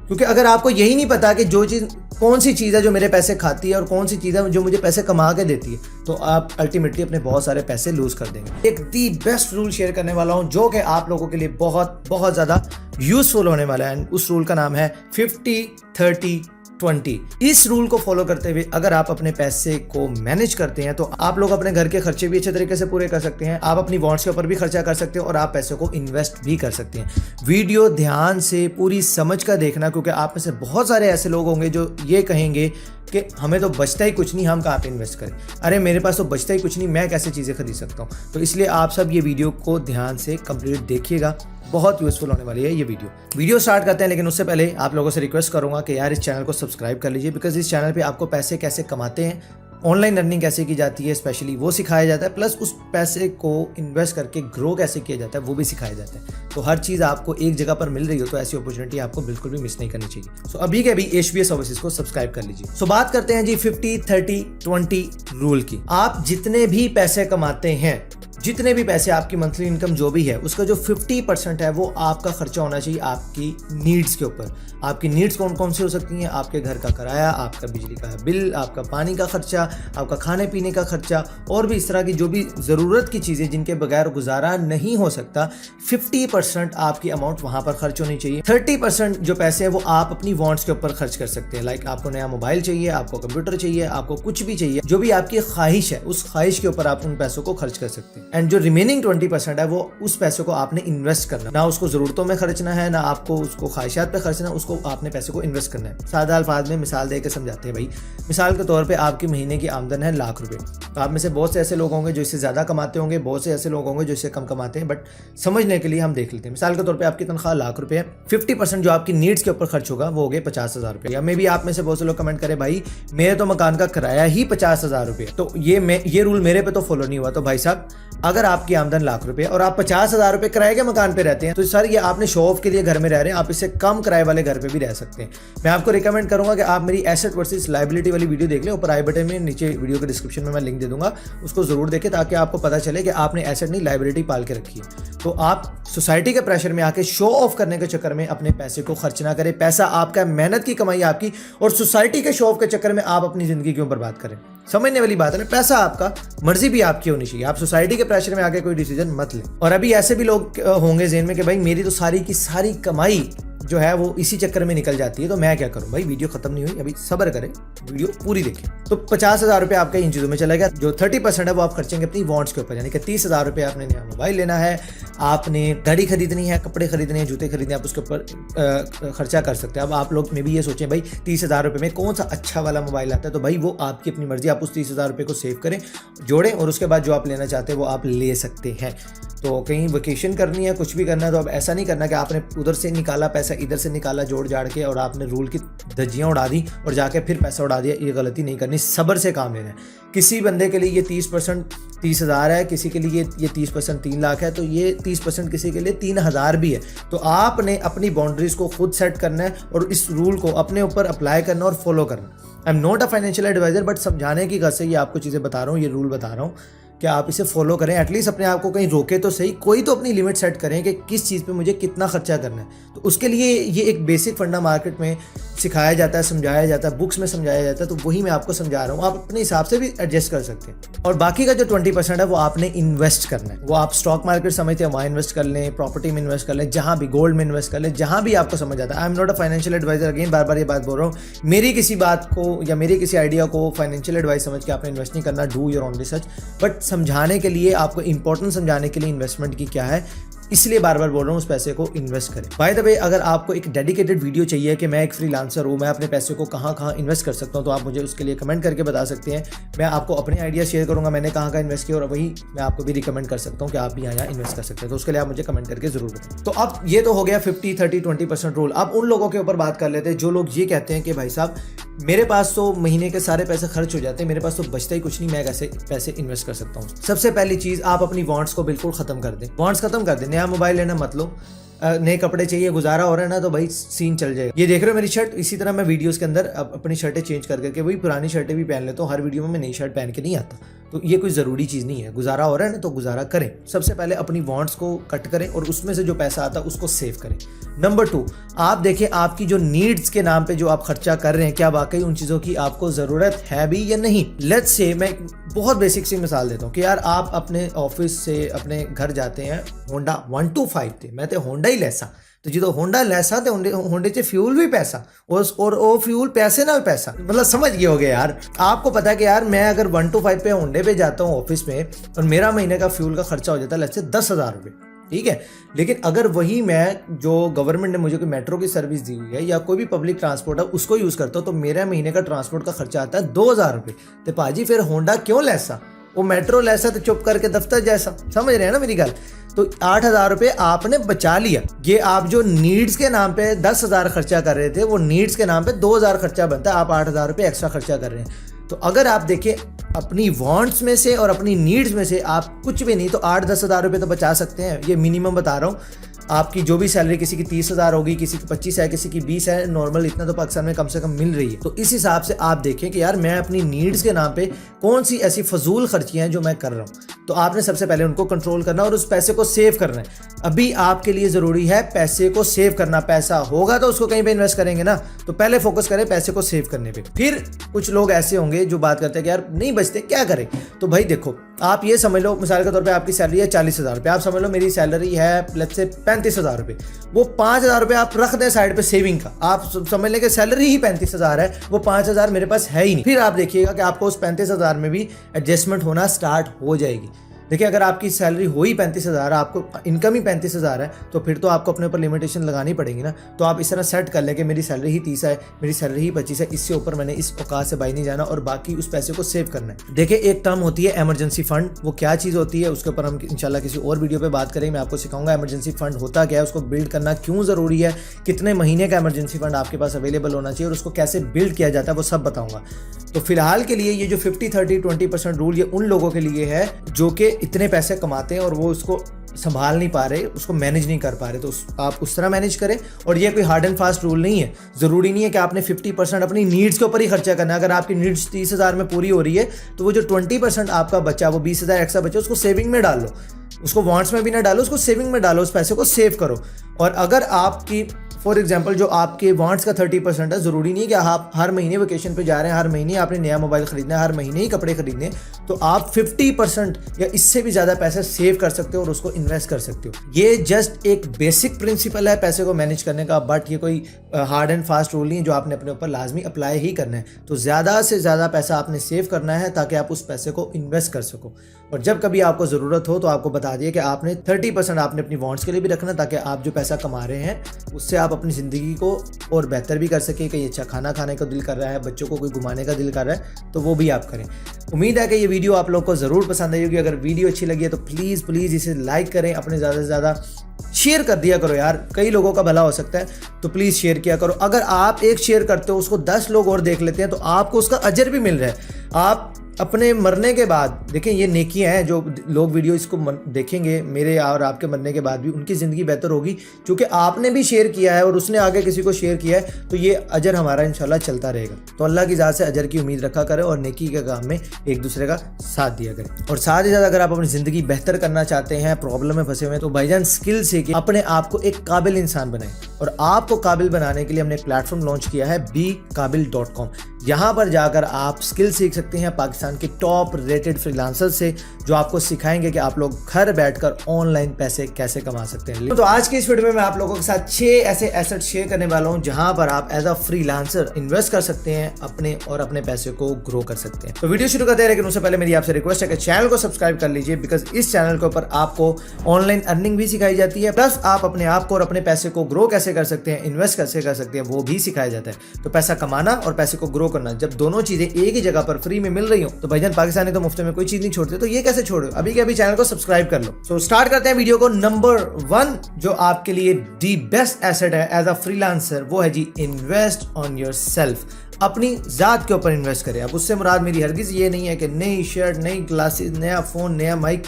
क्योंकि अगर आपको यही नहीं पता कि जो चीज़ कौन सी चीज़ है जो मेरे पैसे खाती है और कौन सी चीज़ है जो मुझे पैसे कमा के देती है, तो आप अल्टीमेटली अपने बहुत सारे पैसे लूज कर देंगे। एक दी बेस्ट रूल शेयर करने वाला हूं जो कि आप लोगों के लिए बहुत बहुत ज़्यादा यूजफुल होने वाला है। उस रूल का नाम है 50-30-20। इस रूल को फॉलो करते हुए अगर आप अपने पैसे को मैनेज करते हैं तो आप लोग अपने घर के खर्चे भी अच्छे तरीके से पूरे कर सकते हैं, आप अपनी वांट्स के ऊपर भी खर्चा कर सकते हैं और आप पैसे को इन्वेस्ट भी कर सकते हैं। वीडियो ध्यान से पूरी समझ कर देखना, क्योंकि आप में से बहुत सारे ऐसे लोग होंगे जो ये कहेंगे कि हमें तो बचता ही कुछ नहीं, हम कहाँ पे इन्वेस्ट करें, अरे मेरे पास तो बचता ही कुछ नहीं, मैं कैसे चीज़ें खरीद सकता हूँ। तो इसलिए आप सब ये वीडियो को ध्यान से कंप्लीट देखिएगा, बहुत यूजफुल होने वाली है ये वीडियो स्टार्ट करते हैं। लेकिन उससे पहले आप लोगों से रिक्वेस्ट करूंगा कि यार इस चैनल को सब्सक्राइब कर लीजिए, बिकॉज इस चैनल पे आपको पैसे कैसे कमाते हैं, ऑनलाइन अर्निंग कैसे की जाती है स्पेशली वो सिखाया जाता है, प्लस उस पैसे को इन्वेस्ट करके ग्रो कैसे किया जाता है वो भी सिखाया जाता है। तो हर चीज़ आपको एक जगह पर मिल रही हो तो ऐसी अपॉर्चुनिटी आपको बिल्कुल भी मिस नहीं करनी चाहिए। सो अभी के अभी HBA सर्विसेज को सब्सक्राइब कर लीजिए। सो बात करते हैं जी 50-30-20 रूल की। आप जितने भी पैसे कमाते हैं, जितने भी पैसे आपकी मंथली इनकम जो भी है, उसका जो 50% है वो आपका खर्चा होना चाहिए आपकी नीड्स के ऊपर। आपकी नीड्स कौन कौन सी हो सकती हैं? आपके घर का किराया, आपका बिजली का बिल, आपका पानी का खर्चा, आपका खाने पीने का खर्चा, और भी इस तरह की जो भी ज़रूरत की चीज़ें जिनके बगैर गुजारा नहीं हो सकता, 50% आपकी अमाउंट वहाँ पर खर्च होनी चाहिए। 30% जो पैसे हैं वो आप अपनी वांट्स के ऊपर खर्च कर सकते हैं। लाइक आपको नया मोबाइल चाहिए, आपको कंप्यूटर चाहिए, आपको कुछ भी चाहिए, जो भी आपकी ख्वाहिश है उस ख्वाहिश के ऊपर आप उन पैसों को खर्च कर सकते हैं। एंड जो रिमेनिंग 20% है वो उस पैसे को आपने इन्वेस्ट करना, ना उसको जरूरतों में खर्चना है, ना आपको उसको ख्वाहिशात पे खर्चना, उसको आपने पैसे को इन्वेस्ट करना है। सादा अल्फाज में मिसाल देकर समझाते हैं भाई। मिसाल के तौर पे आपकी महीने की आमदन है लाख रुपए, तो आप में से बहुत से ऐसे लोग होंगे जो इससे ज़्यादा कमाते होंगे, बहुत से ऐसे लोग होंगे जो इससे कम कमाते हैं, बट समझने के लिए हम देख लेते हैं। मिसाल के तौर पर आपकी तनख्वाह लाख रुपए है, 50% जो आपकी नीड्स के ऊपर खर्च होगा वो हो गए 50,000 रुपये। या मे भी आप में से बहुत से लोग कमेंट करें भाई मेरे तो मकान का किराया ही 50,000 रुपये, तो ये रूल मेरे पे तो फॉलो नहीं हुआ। तो भाई साहब अगर आपकी आमदन लाख रुपए और आप 50,000 रुपए किराए के मकान पे रहते हैं तो सर ये आपने शो ऑफ के लिए घर में रह रहे हैं, आप इससे कम किराए वाले घर पे भी रह सकते हैं। मैं आपको रिकमेंड करूंगा कि आप मेरी एसेट वर्सेस लायबिलिटी वाली वीडियो देख लें, ऊपर आई बटन में, नीचे वीडियो के डिस्क्रिप्शन में मैं लिंक दे दूंगा, उसको जरूर देखें ताकि आपको पता चले कि आपने एसेट नहीं लायबिलिटी पाल के रखी है। तो आप सोसाइटी के प्रेशर में आके शो ऑफ करने के चक्कर में अपने पैसे को खर्च ना करें। पैसा आपका, मेहनत की कमाई आपकी, और सोसाइटी के शो ऑफ के चक्कर में आप अपनी जिंदगी क्यों बर्बाद करें। समझने वाली बात है ना, पैसा आपका, मर्जी भी आपकी होनी चाहिए। आप सोसाइटी के प्रेशर में आके कोई डिसीजन मत लें। और अभी ऐसे भी लोग होंगे जेहन में कि भाई मेरी तो सारी की सारी कमाई जो है वो इसी चक्कर में निकल जाती है, तो मैं क्या करूं। भाई वीडियो खत्म नहीं हुई, अभी सब्र करें, वीडियो पूरी देखें। तो 50,000 रुपये आपका इन चीज़ों में चला गया। जो 30% है वो आप खर्चेंगे अपनी वॉन्ट्स के ऊपर, यानी कि 30,000 रुपये आपने नया मोबाइल लेना है, आपने गाड़ी खरीदनी है, कपड़े खरीदने हैं, जूते खरीदने हैं, आप उसके ऊपर खर्चा कर सकते हैं। अब आप लोग में भी ये सोचें भाई 30,000 रुपये में कौन सा अच्छा वाला मोबाइल आता है, तो भाई वो आपकी अपनी मर्जी, आप उस 30,000 रुपये को सेव करें, जोड़ें, और उसके बाद जो आप लेना चाहते हैं वो आप ले सकते हैं। तो कहीं वेकेशन करनी है, कुछ भी करना है, तो अब ऐसा नहीं करना कि आपने उधर से निकाला पैसा, इधर से निकाला जोड़ जाड़ के, और आपने रूल की धज्जियाँ उड़ा दी और जाके फिर पैसा उड़ा दिया। ये गलती नहीं करनी, सब्र से काम लेना है। किसी बंदे के लिए ये 30% 30,000 है, किसी के लिए ये 30% 3 लाख है, तो ये 30% किसी के लिए 3,000 भी है। तो आपने अपनी बाउंड्रीज को खुद सेट करना है और इस रूल को अपने ऊपर अप्लाई करना और फॉलो करना। I am not a financial advisor, but समझाने की गज से ये आपको चीज़ें बता रहा हूँ, ये रूल बता रहा हूँ कि आप इसे फॉलो करें। एटलीस्ट अपने आप को कहीं रोके तो सही, कोई तो अपनी लिमिट सेट करें कि किस चीज़ पे मुझे कितना खर्चा करना है। तो उसके लिए ये एक बेसिक फंडा मार्केट में सिखाया जाता है, समझाया जाता है, बुक्स में समझाया जाता है, तो वही मैं आपको समझा रहा हूँ। आप अपने हिसाब से भी एडजस्ट कर सकते हैं। और बाकी का जो 20% है वो आपने इन्वेस्ट करना है। वो आप स्टॉक मार्केट समझते हैं वहाँ इन्वेस्ट कर लें, प्रॉपर्टी में इन्वेस्ट कर लें, जहाँ भी, गोल्ड में इन्वेस्ट कर लें, जहाँ भी आपको समझ आता है। I am not a financial advisor, again बार बार ये बात बोल रहा हूँ। मेरी किसी बात को या मेरे किसी आइडिया को फाइनेंशियल एडवाइस समझ के आपने इन्वेस्ट नहीं करना, do your own research. But समझाने के लिए, आपको इंपॉर्टेंस समझाने के लिए इन्वेस्टमेंट की क्या है, इसलिए बार बार बोल रहा हूँ उस पैसे को इन्वेस्ट करें। बाय द वे, अगर आपको एक डेडिकेटेड वीडियो चाहिए कि मैं एक फ्रीलांसर हूँ, मैं अपने पैसे को कहाँ कहाँ इन्वेस्ट कर सकता हूँ, तो आप मुझे उसके लिए कमेंट करके बता सकते हैं। मैं आपको अपने आइडिया शेयर करूँगा, मैंने कहाँ कहाँ इन्वेस्ट किया, और वही मैं आपको भी रिकमेंड कर सकता हूँ कि आप भी यहाँ इन्वेस्ट कर सकते हैं। तो उसके लिए आप मुझे कमेंट करके जरूर बताएं। तो अब ये तो हो गया 50, 30, 20% रूल। अब उन लोगों के ऊपर बात कर लेते हैं जो लोग ये कहते हैं कि भाई साहब मेरे पास तो महीने के सारे पैसे खर्च हो जाते हैं, मेरे पास तो बचता ही कुछ नहीं, मैं कैसे पैसे इन्वेस्ट कर सकता हूँ। सबसे पहली चीज़, आप अपनी वांट्स को बिल्कुल ख़त्म कर दें। वांट्स ख़त्म कर दें। नया मोबाइल लेना मत लो, नए कपड़े चाहिए, गुजारा हो रहा है ना, तो भाई सीन चल जाएगा। ये देख रहे हो मेरी शर्ट, इसी तरह मैं वीडियोस के अंदर अपनी शर्टें चेंज कर करके वही पुरानी शर्टें भी पहन लेता हूँ। हर वीडियो में मैं नई शर्ट पहन के नहीं आता, तो ये कोई ज़रूरी चीज़ नहीं है। गुजारा हो रहा है ना, तो गुजारा करें। सबसे पहले अपनी वांट्स को कट करें और उसमें से जो पैसा आता है उसको सेव करें। नंबर 2, आप देखें आपकी जो नीड्स के नाम पे जो आप खर्चा कर रहे हैं, क्या वाकई उन चीज़ों की आपको ज़रूरत है भी या नहीं। लेट्स से मैं बहुत बेसिक सी मिसाल देता हूँ कि यार आप अपने ऑफिस से अपने घर जाते हैं, होंडा 125 थे, मैं तो होंडा ही लैसा, तो जो होंडा लैसा तो होंडे च फ्यूल भी पैसा, और वो फ्यूल पैसे ना पैसा, मतलब समझ गए होगे यार। आपको पता है कि यार मैं अगर 125 पे होंडे पे जाता हूँ ऑफिस में, और मेरा महीने का फ्यूल का खर्चा हो जाता है लगभग 10,000 रुपये, ठीक है। लेकिन अगर वही मैं जो गवर्नमेंट ने मुझे कोई मेट्रो की सर्विस दी हुई है या कोई भी पब्लिक ट्रांसपोर्ट है उसको यूज़ करता हूँ, तो मेरा महीने का ट्रांसपोर्ट का खर्चा आता है 2,000 रुपये। तो पाजी फिर होंडा क्यों लैसा, वो मेट्रो लैसा तो चुप करके दफ्तर जैसा, समझ रहे हैं ना मेरी गल। तो 8,000 रुपये आपने बचा लिया। ये आप जो नीड्स के नाम पे 10,000 खर्चा कर रहे थे, वो नीड्स के नाम पे 2,000 खर्चा बनता है, आप 8,000 रुपये एक्स्ट्रा खर्चा कर रहे हैं। तो अगर आप देखिए अपनी वांट्स में से और अपनी नीड्स में से आप कुछ भी नहीं तो 8-10 हज़ार रुपये तो बचा सकते हैं। ये मिनिमम बता रहा हूँ। आपकी जो भी सैलरी, किसी की 30,000 होगी, किसी की 25 है, किसी की 20 है, नॉर्मल इतना तो पाकिस्तान में कम से कम मिल रही है। तो इस हिसाब से आप देखें कि यार मैं अपनी नीड्स के नाम पे कौन सी ऐसी फजूल खर्चियाँ हैं जो मैं कर रहा हूँ, तो आपने सबसे पहले उनको कंट्रोल करना और उस पैसे को सेव करना है। अभी आपके लिए ज़रूरी है पैसे को सेव करना। पैसा होगा तो उसको कहीं पे इन्वेस्ट करेंगे ना, तो पहले फोकस करें पैसे को सेव करने पे। फिर कुछ लोग ऐसे होंगे जो बात करते हैं कि यार नहीं बचते क्या करें। तो भाई देखो, आप ये समझ लो मिसाल के तौर पे आपकी सैलरी है 40,000 रुपये, आप समझ लो मेरी सैलरी है लेट्स से 35,000 रुपये। वो 5,000 रुपये आप रख दें साइड पे सेविंग का, आप समझ लें कि सैलरी ही 35,000 है, वो 5,000 मेरे पास है ही नहीं। फिर आप देखिएगा कि आपको उस 35,000 में भी एडजस्टमेंट होना स्टार्ट हो जाएगी। देखिए अगर आपकी सैलरी हो ही 35,000, आपको इनकम ही 35,000 है, तो फिर तो आपको अपने ऊपर लिमिटेशन लगानी पड़ेगी ना। तो आप इस तरह सेट कर लें कि मेरी सैलरी ही 30 है, मेरी सैलरी ही 25 है, इससे ऊपर मैंने इस औकात से बाहर नहीं जाना और बाकी उस पैसे को सेव करना है। देखिए एक टर्म होती है इमरजेंसी फंड, वो क्या चीज़ होती है उसके ऊपर हम इंशाल्लाह किसी और वीडियो पर बात करेंगे। मैं आपको सिखाऊंगा इमरजेंसी फंड होता क्या है, उसको बिल्ड करना क्यों ज़रूरी है, कितने महीने का इमरजेंसी फंड आपके पास अवेलेबल होना चाहिए और उसको कैसे बिल्ड किया जाता है, वो सब बताऊँगा। तो फिलहाल के लिए ये जो 50-30-20% रूल ये उन लोगों के लिए है जो कि इतने पैसे कमाते हैं और वो उसको संभाल नहीं पा रहे, उसको मैनेज नहीं कर पा रहे, तो आप उस तरह मैनेज करें। और ये कोई हार्ड एंड फास्ट रूल नहीं है, ज़रूरी नहीं है कि आपने 50% अपनी नीड्स के ऊपर ही खर्चा करना है। अगर आपकी नीड्स 30,000 में पूरी हो रही है तो वो जो 20% आपका बचा, वो 20,000 एक्स्ट्रा बचा, उसको सेविंग में डाल लो, उसको वांट्स में भी ना डालो, उसको सेविंग में डालो, उस पैसे को सेव करो। और अगर आपकी फॉर एग्जाम्पल जो आपके वांट्स का 30% है, ज़रूरी नहीं है कि आप हर महीने वेकेशन पे जा रहे हैं, हर महीने आपने नया मोबाइल खरीदना है, हर महीने ही कपड़े खरीदने, तो आप 50% या इससे भी ज़्यादा पैसे सेव कर सकते हो और उसको इन्वेस्ट कर सकते हो। ये जस्ट एक बेसिक प्रिंसिपल है पैसे को मैनेज करने का, बट ये कोई हार्ड एंड फास्ट रूल नहीं है जो आपने अपने ऊपर लाजमी अप्लाई ही करना है। तो ज़्यादा से ज़्यादा पैसा आपने सेव करना है ताकि आप उस पैसे को इन्वेस्ट कर सको, और जब कभी आपको ज़रूरत हो तो आपको बता दिए कि आपने 30% आपने अपनी वांट्स के लिए भी रखना, ताकि आप जो पैसा कमा रहे हैं उससे आप अपनी ज़िंदगी को और बेहतर भी कर सकें। कहीं अच्छा खाना खाने का दिल कर रहा है, बच्चों को कोई घुमाने का दिल कर रहा है, तो वो भी आप करें। उम्मीद है कि ये वीडियो आप लोगों को ज़रूर पसंद आई होगी। अगर वीडियो अच्छी लगी है तो प्लीज़ इसे लाइक करें, अपने ज़्यादा से ज़्यादा शेयर कर दिया करो यार, कई लोगों का भला हो सकता है, तो प्लीज़ शेयर किया करो। अगर आप एक शेयर करते हो, उसको 10 लोग और देख लेते हैं, तो आपको उसका अजर भी मिल रहा है। आप अपने मरने के बाद देखें, ये नेकियां हैं, जो लोग वीडियो इसको देखेंगे मेरे और आपके मरने के बाद भी, उनकी ज़िंदगी बेहतर होगी क्योंकि आपने भी शेयर किया है और उसने आगे किसी को शेयर किया है, तो ये अजर हमारा इंशाल्लाह चलता रहेगा। तो अल्लाह की ज़ात से अजर की उम्मीद रखा करें और नेकी के काम में एक दूसरे का साथ दिया करें। और साथ ही साथ अगर आप अपनी ज़िंदगी बेहतर करना चाहते हैं, प्रॉब्लम में फंसे हुए हैं, तो भाईजान स्किल से कि अपने आप को एक काबिल इंसान बनाएं। और आपको काबिल बनाने के लिए हमने एक प्लेटफॉर्म लॉन्च किया है beqabil.com। यहाँ पर जाकर आप स्किल सीख सकते हैं पाकिस्तान के टॉप रेटेड फ्रीलांसर से, जो आपको सिखाएंगे कि आप लोग घर बैठकर ऑनलाइन पैसे कैसे कमा सकते हैं। तो आज के इस वीडियो में मैं आप लोगों के साथ 6 ऐसे एसेट शेयर करने वाला हूँ जहाँ पर आप एज अ फ्रीलांसर इन्वेस्ट कर सकते हैं अपने और अपने पैसे को ग्रो कर सकते हैं। तो वीडियो शुरू करते हैं, लेकिन उससे पहले मेरी आपसे रिक्वेस्ट है कि चैनल को सब्सक्राइब कर लीजिए, बिकॉज इस चैनल के ऊपर आपको ऑनलाइन अर्निंग भी सिखाई जाती है, प्लस आप अपने आप को और अपने पैसे को ग्रो कैसे कर सकते हैं, इन्वेस्ट कैसे कर सकते हैं, वो भी सिखाया जाता है। तो पैसा कमाना और पैसे को ग्रो करना, जब दोनों चीजें एक ही जगह पर फ्री में मिल रही हो, तो भाईजान पाकिस्तानी तो मुफ्त में कोई चीज नहीं छोड़ते, तो ये कैसे छोड़ो? अभी के अभी चैनल को सब्सक्राइब कर लो। सो स्टार्ट करते हैं वीडियो को। नंबर 1 जो आपके लिए दी बेस्ट एसेट है एज अ फ्रीलांसर, वो है जी इन्वेस्ट ऑन योर सेल्फ। अपनी जात के ऊपर इन्वेस्ट करें। अब उससे मुराद मेरी हरगिज ये नहीं है कि नई शर्ट, नई ग्लासेस, नया फोन, नया माइक।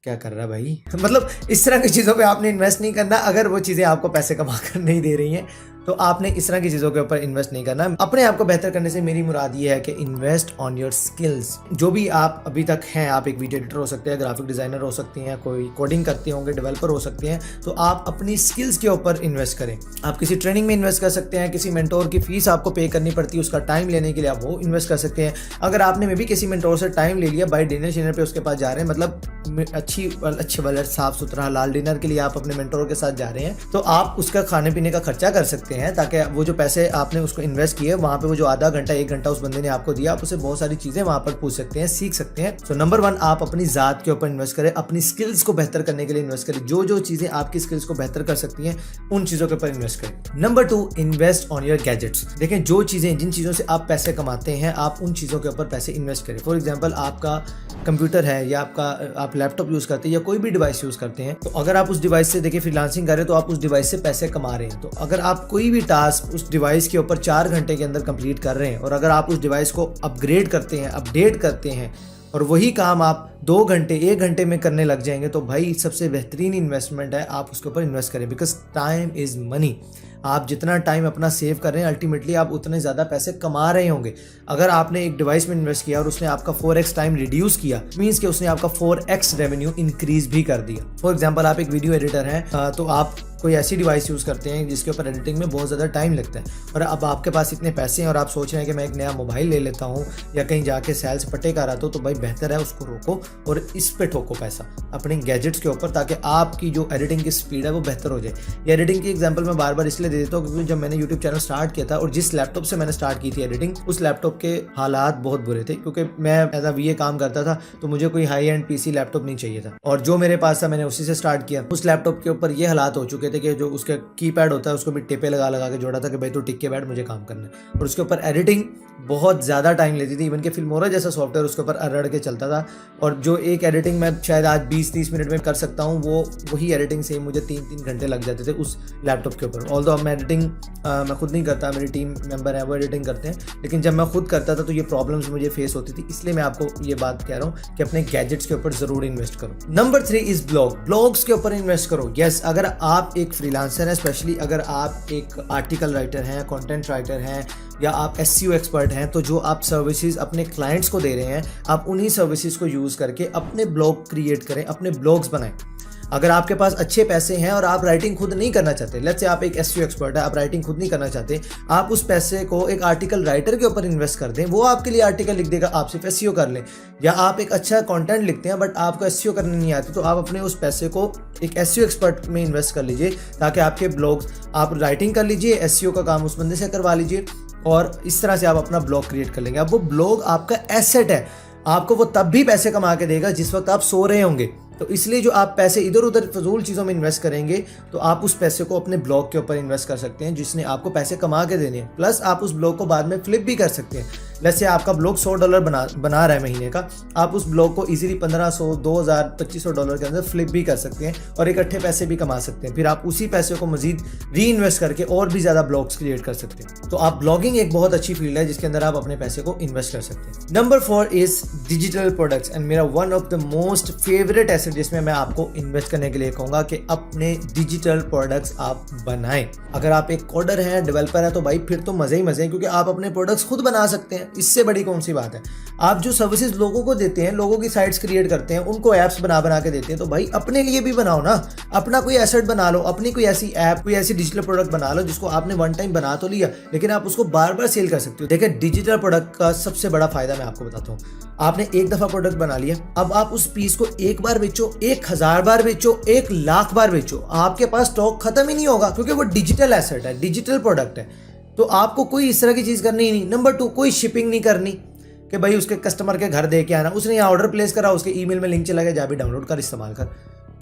क्या कर रहा है भाई? मतलब इस तरह की चीज़ों पे आपने इन्वेस्ट नहीं करना। अगर वो चीज़ें आपको पैसे कमा कर नहीं दे रही हैं तो आपने इस तरह की चीज़ों के ऊपर इन्वेस्ट नहीं करना। अपने आप को बेहतर करने से मेरी मुराद ये है कि इन्वेस्ट ऑन योर स्किल्स। जो भी आप अभी तक हैं, आप एक वीडियो एडिटर हो सकते हैं, ग्राफिक डिज़ाइनर हो सकते हैं, कोई कोडिंग करते होंगे, डेवलपर हो सकते हैं, तो आप अपनी स्किल्स के ऊपर इन्वेस्ट करें। आप किसी ट्रेनिंग में इन्वेस्ट कर सकते हैं, किसी मेंटोर की फीस आपको पे करनी पड़ती है, उसका टाइम लेने के लिए आप वो इन्वेस्ट कर सकते हैं। अगर आपने में भी किसी मेंटोर से टाइम ले लिया, बाय डिनर पे उसके पास जा रहे हैं, मतलब अच्छे वाले साफ सुथरा हलाल डिनर के लिए आप अपने मेंटोर के साथ जा रहे हैं, तो आप उसका खाने पीने का खर्चा कर सकते हैं, ताकि वो जो पैसे आपने उसको इन्वेस्ट किए, वहां पे वो जो आधा घंटा 1 घंटा उस बंदे ने आपको दिया, आप उसे बहुत सारी चीजें वहां पर पूछ सकते हैं, सीख सकते हैं। तो नंबर 1 आप अपनी जात के ऊपर इन्वेस्ट करें, अपनी स्किल्स को बेहतर करने के लिए इन्वेस्ट करें। जो चीजें आपकी स्किल्स को बेहतर कर सकती हैं, उन चीजों के ऊपर इन्वेस्ट करें। Number 2 invest on your gadgets. देखें, जिन चीजों से आप पैसे कमाते हैं, आप उन चीजों के ऊपर पैसे इन्वेस्ट करें। फॉर एग्जाम्पल, आपका कंप्यूटर है या आप लैपटॉप यूज करते हैं या कोई भी डिवाइस यूज करते हैं, तो अगर आप उस डिवाइस से देखिए फ्रीलांसिंग कर रहे हैं, तो आप उस डिवाइस से पैसे कमा रहे हैं। तो अगर आप कोई भी टास्क उस डिवाइस के ऊपर 4 घंटे के अंदर कंप्लीट कर रहे हैं, और अगर आप उस डिवाइस को अपग्रेड करते हैं, अपडेट करते हैं, और वही काम आप 2 घंटे 1 घंटे में करने लग जाएंगे, तो भाई सबसे बेहतरीन इन्वेस्टमेंट है, आप उसके ऊपर इन्वेस्ट करें। Because time is money. आप जितना टाइम अपना सेव कर रहे हैं, अल्टीमेटली आप उतने ज़्यादा पैसे कमा रहे होंगे। अगर आपने एक डिवाइस में इन्वेस्ट किया और उसने आपका 4x टाइम रिड्यूस किया, मीन्स कि उसने आपका 4x रेवेन्यू इंक्रीज भी कर दिया। फॉर एग्जाम्पल, आप एक वीडियो एडिटर हैं, तो आप कोई ऐसी डिवाइस यूज़ करते हैं जिसके ऊपर एडिटिंग में बहुत ज़्यादा टाइम लगता है, और अब आपके पास इतने पैसे हैं और आप सोच रहे हैं कि मैं एक नया मोबाइल ले लेता हूँ या कहीं जाके सेल से पट्टे कर आता हूँ, तो भाई बेहतर है उसको रोको और इस पे ठोको पैसा अपने गैजेट्स के ऊपर, ताकि आपकी जो एडिटिंग की स्पीड है वो बेहतर हो जाए। ये एडिटिंग की एग्जांपल मैं बार बार इसलिए दे देता हूँ क्योंकि जब मैंने यूट्यूब चैनल स्टार्ट किया था और जिस लैपटॉप से मैंने स्टार्ट की थी एडिटिंग, उस लैपटॉप के हालात बहुत बुरे थे, क्योंकि मैं एज अ VA काम करता था, तो मुझे कोई हाई एंड PC लैपटॉप नहीं चाहिए था, और जो मेरे पास था मैंने उसी से स्टार्ट किया। उस लैपटॉप के ऊपर ये हालात हो चुके थे कि जो उसके कीपैड होता है उसको भी टेपे लगा लगा के जोड़ा था कि भाई तो टिक के बैठ, मुझे काम करना है। और उसके ऊपर एडिटिंग बहुत ज़्यादा टाइम लेती थी। इवन के फिल्मोरा जैसा सॉफ्टवेयर उसके ऊपर अरड़ के चलता था, और जो एक एडिटिंग मैं शायद आज 20-30 मिनट में कर सकता हूँ, वही एडिटिंग से मुझे 3-3 घंटे लग जाते थे उस लैपटॉप के ऊपर। ऑल्दो मैं एडिटिंग मैं खुद नहीं करता, मेरी टीम मेंबर है वो एडिटिंग करते हैं, लेकिन जब मैं खुद करता था तो ये प्रॉब्लम्स मुझे फेस होती थी, इसलिए मैं आपको ये बात कह रहा हूँ कि अपने गैजेट्स के ऊपर ज़रूर इन्वेस्ट करो। नंबर 3 इज़ ब्लॉग्स के ऊपर इन्वेस्ट करो। यस, अगर आप एक फ्रीलांसर हैं, स्पेशली अगर आप एक आर्टिकल राइटर हैं, कंटेंट राइटर हैं, या आप SEO एक्सपर्ट हैं, तो जो आप सर्विसेज अपने क्लाइंट्स को दे रहे हैं, आप उन्हीं सर्विसेज को यूज़ करके अपने ब्लॉग क्रिएट करें, अपने ब्लॉग्स बनाएं। अगर आपके पास अच्छे पैसे हैं और आप राइटिंग खुद नहीं करना चाहते, लेट्स से आप एक SEO एक्सपर्ट है, आप राइटिंग खुद नहीं करना चाहते, आप उस पैसे को एक आर्टिकल राइटर के ऊपर इन्वेस्ट कर दें, वो आपके लिए आर्टिकल लिख देगा, आप सिर्फ SEO कर लें। या आप एक अच्छा कंटेंट लिखते हैं बट आपको SEO करने नहीं आती, तो आप अपने उस पैसे को एक SEO एक्सपर्ट में इन्वेस्ट कर लीजिए, ताकि आपके ब्लॉग्स, आप राइटिंग कर लीजिए, SEO का काम उस बंदे से करवा लीजिए, और इस तरह से आप अपना ब्लॉग क्रिएट कर लेंगे। अब वो ब्लॉग आपका एसेट है, आपको वो तब भी पैसे कमा के देगा जिस वक्त आप सो रहे होंगे। तो इसलिए जो आप पैसे इधर उधर फजूल चीज़ों में इन्वेस्ट करेंगे, तो आप उस पैसे को अपने ब्लॉग के ऊपर इन्वेस्ट कर सकते हैं, जिसने आपको पैसे कमा के देने हैं। प्लस आप उस ब्लॉग को बाद में फ्लिप भी कर सकते हैं। जैसे आपका ब्लॉग $100 बना रहा है महीने का, आप उस ब्लॉग को इजीली 1500, 2000, $2500 के अंदर फ्लिप भी कर सकते हैं और इकट्ठे पैसे भी कमा सकते हैं। फिर आप उसी पैसे को मजीद री इन्वेस्ट करके और भी ज़्यादा ब्लॉग्स क्रिएट कर सकते हैं। तो आप ब्लॉगिंग एक बहुत अच्छी फील्ड है जिसके अंदर आप अपने पैसे को इन्वेस्ट कर सकते हैं। Number 4 is digital products, and मेरा one of the most favourite asset जिसमें मैं आपको इन्वेस्ट करने के लिए कहूँगा कि अपने डिजिटल प्रोडक्ट्स आप बनाएं। अगर आप एक कोडर हैं, डेवलपर है, तो भाई फिर तो मज़े ही मज़े हैं, क्योंकि आप अपने प्रोडक्ट्स खुद बना सकते हैं। इससे बड़ी कौन सी बात है। आप जो सर्विसेज लोगों को देते हैं, लोगों की साइट्स क्रिएट करते हैं, उनको ऐप्स बना के देते हैं, तो भाई अपने लिए भी बनाओ ना, अपना कोई एसेट बना लो, अपनी कोई ऐसी ऐप, कोई ऐसी डिजिटल प्रोडक्ट बना लो जिसको आपने वन टाइम बना तो लिया, लेकिन आप उसको बार बार सेल कर सकते हो। देखिए, डिजिटल प्रोडक्ट का सबसे बड़ा फायदा मैं आपको बताता हूँ। आपने एक दफ़ा प्रोडक्ट बना लिया, अब आप उस पीस को एक बार बेचो, 1000 बार बेचो, 1,00,000 बार बेचो, आपके पास स्टॉक खत्म ही नहीं होगा, क्योंकि वो डिजिटल एसेट है, डिजिटल प्रोडक्ट है। तो आपको कोई इस तरह की चीज़ करनी ही नहीं। नंबर 2, कोई शिपिंग नहीं करनी कि भाई उसके कस्टमर के घर दे के आना, उसने यहाँ ऑर्डर प्लेस करा, उसके ईमेल में लिंक चला गया, जा भी डाउनलोड कर, इस्तेमाल कर।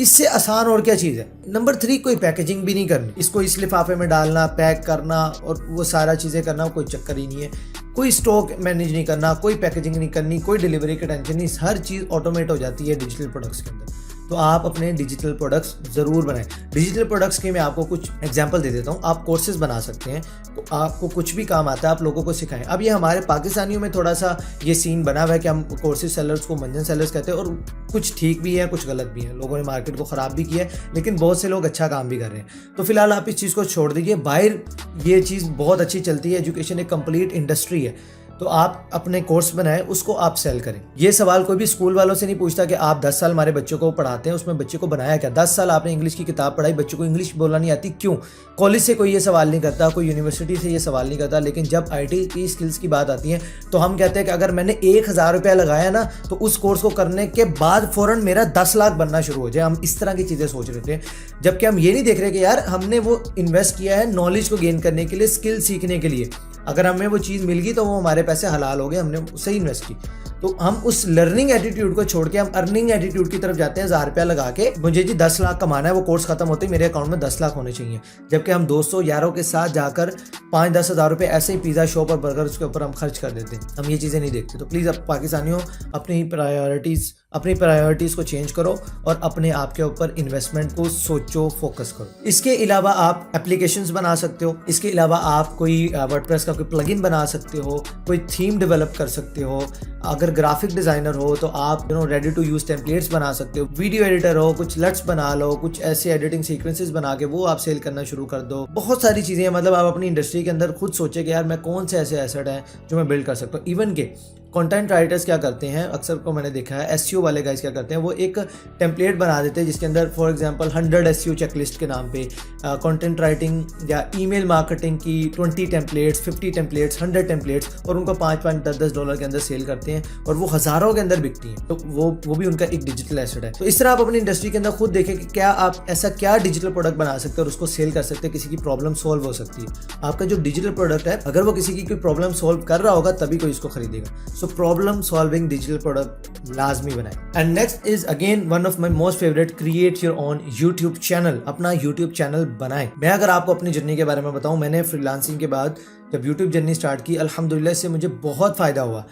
इससे आसान और क्या चीज़ है। नंबर 3, कोई पैकेजिंग भी नहीं करनी, इसको इस लिफाफे में डालना, पैक करना और वो सारा चीज़ें करना, कोई चक्कर ही नहीं है। कोई स्टॉक मैनेज नहीं करना, कोई पैकेजिंग नहीं करनी, कोई डिलीवरी की टेंशन नहीं, हर चीज़ ऑटोमेट हो जाती है डिजिटल प्रोडक्ट्स के अंदर। तो आप अपने डिजिटल प्रोडक्ट्स ज़रूर बनाएं। डिजिटल प्रोडक्ट्स के मैं आपको कुछ एग्जांपल दे देता हूँ। आप कोर्सेज बना सकते हैं, तो आपको कुछ भी काम आता है, आप लोगों को सिखाएं। अब ये हमारे पाकिस्तानियों में थोड़ा सा ये सीन बना हुआ है कि हम कोर्सेज सेलर्स को मंजन सेलर्स कहते हैं, और कुछ ठीक भी है, कुछ गलत भी है। लोगों ने मार्केट को ख़राब भी किया है, लेकिन बहुत से लोग अच्छा काम भी कर रहे हैं। तो फिलहाल आप इस चीज़ को छोड़ दीजिए। बाहर ये चीज़ बहुत अच्छी चलती है, एजुकेशन एक कंप्लीट इंडस्ट्री है। तो आप अपने कोर्स बनाएं, उसको आप सेल करें। ये सवाल कोई भी स्कूल वालों से नहीं पूछता कि आप 10 साल हमारे बच्चों को पढ़ाते हैं, उसमें बच्चे को बनाया क्या। 10 साल आपने इंग्लिश की किताब पढ़ाई, बच्चों को इंग्लिश बोलना नहीं आती, क्यों? कॉलेज से कोई ये सवाल नहीं करता, कोई यूनिवर्सिटी से ये सवाल नहीं करता। लेकिन जब IT की स्किल्स की बात आती है, तो हम कहते हैं कि अगर मैंने 1000 रुपया लगाया ना, तो उस कोर्स को करने के बाद फ़ौरन मेरा 10 लाख बनना शुरू हो जाए। हम इस तरह की चीज़ें सोच रहे थे, जबकि हम ये नहीं देख रहे कि यार हमने वो इन्वेस्ट किया है नॉलेज को गेन करने के लिए, स्किल सीखने के लिए। अगर हमें वो चीज़ मिल गई तो वो हमारे पैसे हलाल हो गए, हमने सही इन्वेस्ट की। तो हम उस लर्निंग एटीट्यूड को छोड़ के हम अर्निंग एटीट्यूड की तरफ जाते हैं। 1000 रुपया लगा के मुझे जी 10 लाख कमाना है, वो कोर्स खत्म होते ही मेरे अकाउंट में 10 लाख होने चाहिए। जबकि हम दोस्तों यारों के साथ जाकर 5-10 हज़ार रुपये ऐसे ही पिज़्ज़ा शॉप और बर्गर के ऊपर हम खर्च कर देते हैं। हम ये चीज़ें नहीं देखते। तो प्लीज़ अब पाकिस्तानियों अपनी प्रायोरिटीज़ को चेंज करो और अपने आप के ऊपर इन्वेस्टमेंट को सोचो, फोकस करो। इसके अलावा आप एप्लीकेशंस बना सकते हो। इसके अलावा आप कोई वर्डप्रेस का कोई प्लगइन बना सकते हो, कोई थीम डेवलप कर सकते हो। अगर ग्राफिक डिज़ाइनर हो तो आप रेडी टू यूज़ टेम्पलेट्स बना सकते हो। वीडियो एडिटर हो, कुछ लट्स बना लो, कुछ ऐसे एडिटिंग सीक्वेंसेस बना के वो आप सेल करना शुरू कर दो। बहुत सारी चीज़ें, मतलब आप अपनी इंडस्ट्री के अंदर खुद सोचे कि यार मैं कौन से ऐसे एसेट हैं जो मैं बिल्ड कर सकता हूँ। इवन के कंटेंट राइटर्स क्या करते हैं, अक्सर को मैंने देखा है, SEO वाले गाइस क्या करते हैं, वो एक टेम्पलेट बना देते हैं जिसके अंदर फॉर एग्जांपल 100 SEO चेकलिस्ट के नाम पे कंटेंट राइटिंग या ईमेल मार्केटिंग की 20 टेम्पलेट्स, 50 टेम्पलेट्स, 100 टेम्पलेट्स, और उनको $5, $10 के अंदर सेल करते हैं और वो हज़ारों के अंदर बिकती हैं। तो वो भी उनका एक डिजिटल एसेट है। तो इस तरह आप अपनी इंडस्ट्री के अंदर खुद देखें कि क्या आप ऐसा क्या डिजिटल प्रोडक्ट बना सकते हैं और उसको सेल कर सकते हैं, किसी की प्रॉब्लम सॉल्व हो सकती है। आपका जो डिजिटल प्रोडक्ट है, अगर वो किसी की कोई प्रॉब्लम सॉल्व कर रहा होगा तभी कोई इसको खरीदेगा। So problem solving digital product लाजमी बनाएं। And next is again one of my most favourite, create your own YouTube channel. अपना यूट्यूब चैनल बनाएं। मैं अगर आपको अपनी जर्नी के बारे में बताऊं, मैंने फ्रीलांसिंग के बाद जब यूट्यूब जर्नी स्टार्ट की, अल्हम्दुलिल्लाह इससे मुझे बहुत फ़ायदा हुआ।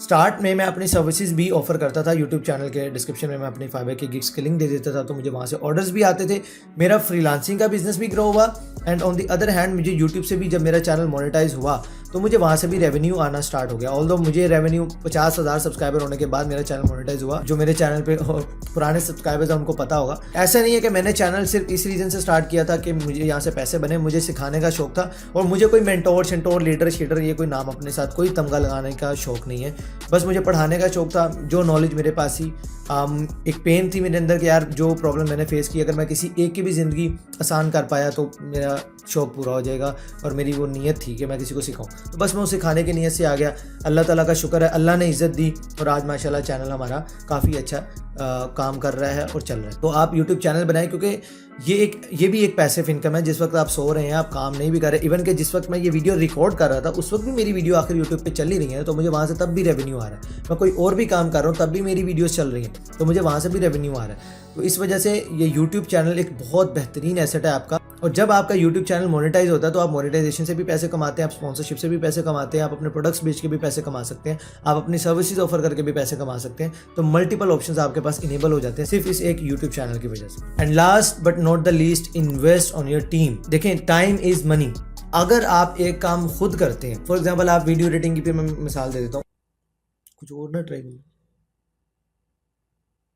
स्टार्ट में मैं अपनी सर्विसेज भी ऑफर करता था। यूट्यूब चैनल के डिस्क्रिप्शन में मैं अपनी फाइबर की गिग्स की लिंक दे देता था, तो मुझे वहाँ से ऑर्डर्स भी आते थे। मेरा फ्रीलांसिंग का बिजनेस भी ग्रो हुआ and on the other hand मुझे यूट्यूब से भी जब मेरा चैनल मोनेटाइज हुआ तो मुझे वहाँ से भी रेवेन्यू आना स्टार्ट हो गया। ऑल्दो मुझे रेवेन्यू 50,000 सब्सक्राइबर होने के बाद मेरा चैनल मोनेटाइज हुआ। जो मेरे चैनल पे पुराने सब्सक्राइबर्स हैं उनको पता होगा। ऐसा नहीं है कि मैंने चैनल सिर्फ इस रीज़न से स्टार्ट किया था कि मुझे यहाँ से पैसे बने, मुझे सिखाने का शौक था और मुझे कोई मेंटोर शेंटोर लीडर शीडर ये कोई नाम अपने साथ कोई तमगा लगाने का शौक नहीं है। बस मुझे पढ़ाने का शौक था। जो नॉलेज मेरे पास थी, एक पेन थी मेरे अंदर कि यार जो प्रॉब्लम मैंने फेस की अगर मैं किसी एक की भी ज़िंदगी आसान कर पाया तो मेरा शौक पूरा हो जाएगा। और मेरी वो नीयत थी कि मैं किसी को सिखाऊं, तो बस मैं उसे सिखाने की नीयत से आ गया। अल्लाह ताला का शुक्र है, अल्लाह ने इज़्ज़त दी और आज माशाल्लाह चैनल हमारा काफ़ी अच्छा काम कर रहा है और चल रहा है। तो आप यूट्यूब चैनल बनाएं क्योंकि ये भी एक पैसिव इनकम है। जिस वक्त आप सो रहे हैं, आप काम नहीं भी कर रहे, इवन कि जिस वक्त मैं ये वीडियो रिकॉर्ड कर रहा था उस वक्त भी मेरी वीडियो आखिर यूट्यूब पे चल ही रही है, तो मुझे वहाँ से तब भी रेवेन्यू आ रहा है। मैं कोई और भी काम कर रहा हूँ तब भी मेरी वीडियोस चल रही हैं, तो मुझे वहाँ से भी रेवेन्यू आ रहा है। तो इस वजह से ये यूट्यूब चैनल एक बहुत बेहतरीन एसेट है आपका। और जब आपका यूट्यूब चैनल मोनेटाइज होता है तो आप मोनेटाइजेशन से भी पैसे कमाते हैं, आप स्पॉन्सरशिप से भी पैसे कमाते हैं, आप अपने प्रोडक्ट्स बेच के भी पैसे कमा सकते हैं, आप अपनी सर्विसेज ऑफर करके भी पैसे कमा सकते हैं। तो मल्टीपल ऑप्शंस आपके पास इनेबल हो जाते हैं सिर्फ इस एक यूट्यूब चैनल की वजह से। And last but not the least, invest on your team. देखें, टाइम इज मनी। अगर आप एक काम खुद करते हैं, फॉर एग्जाम्पल आप वीडियो एडिटिंग की फिर मैं मिसाल दे देता हूँ, कुछ और ना ट्राई करिए,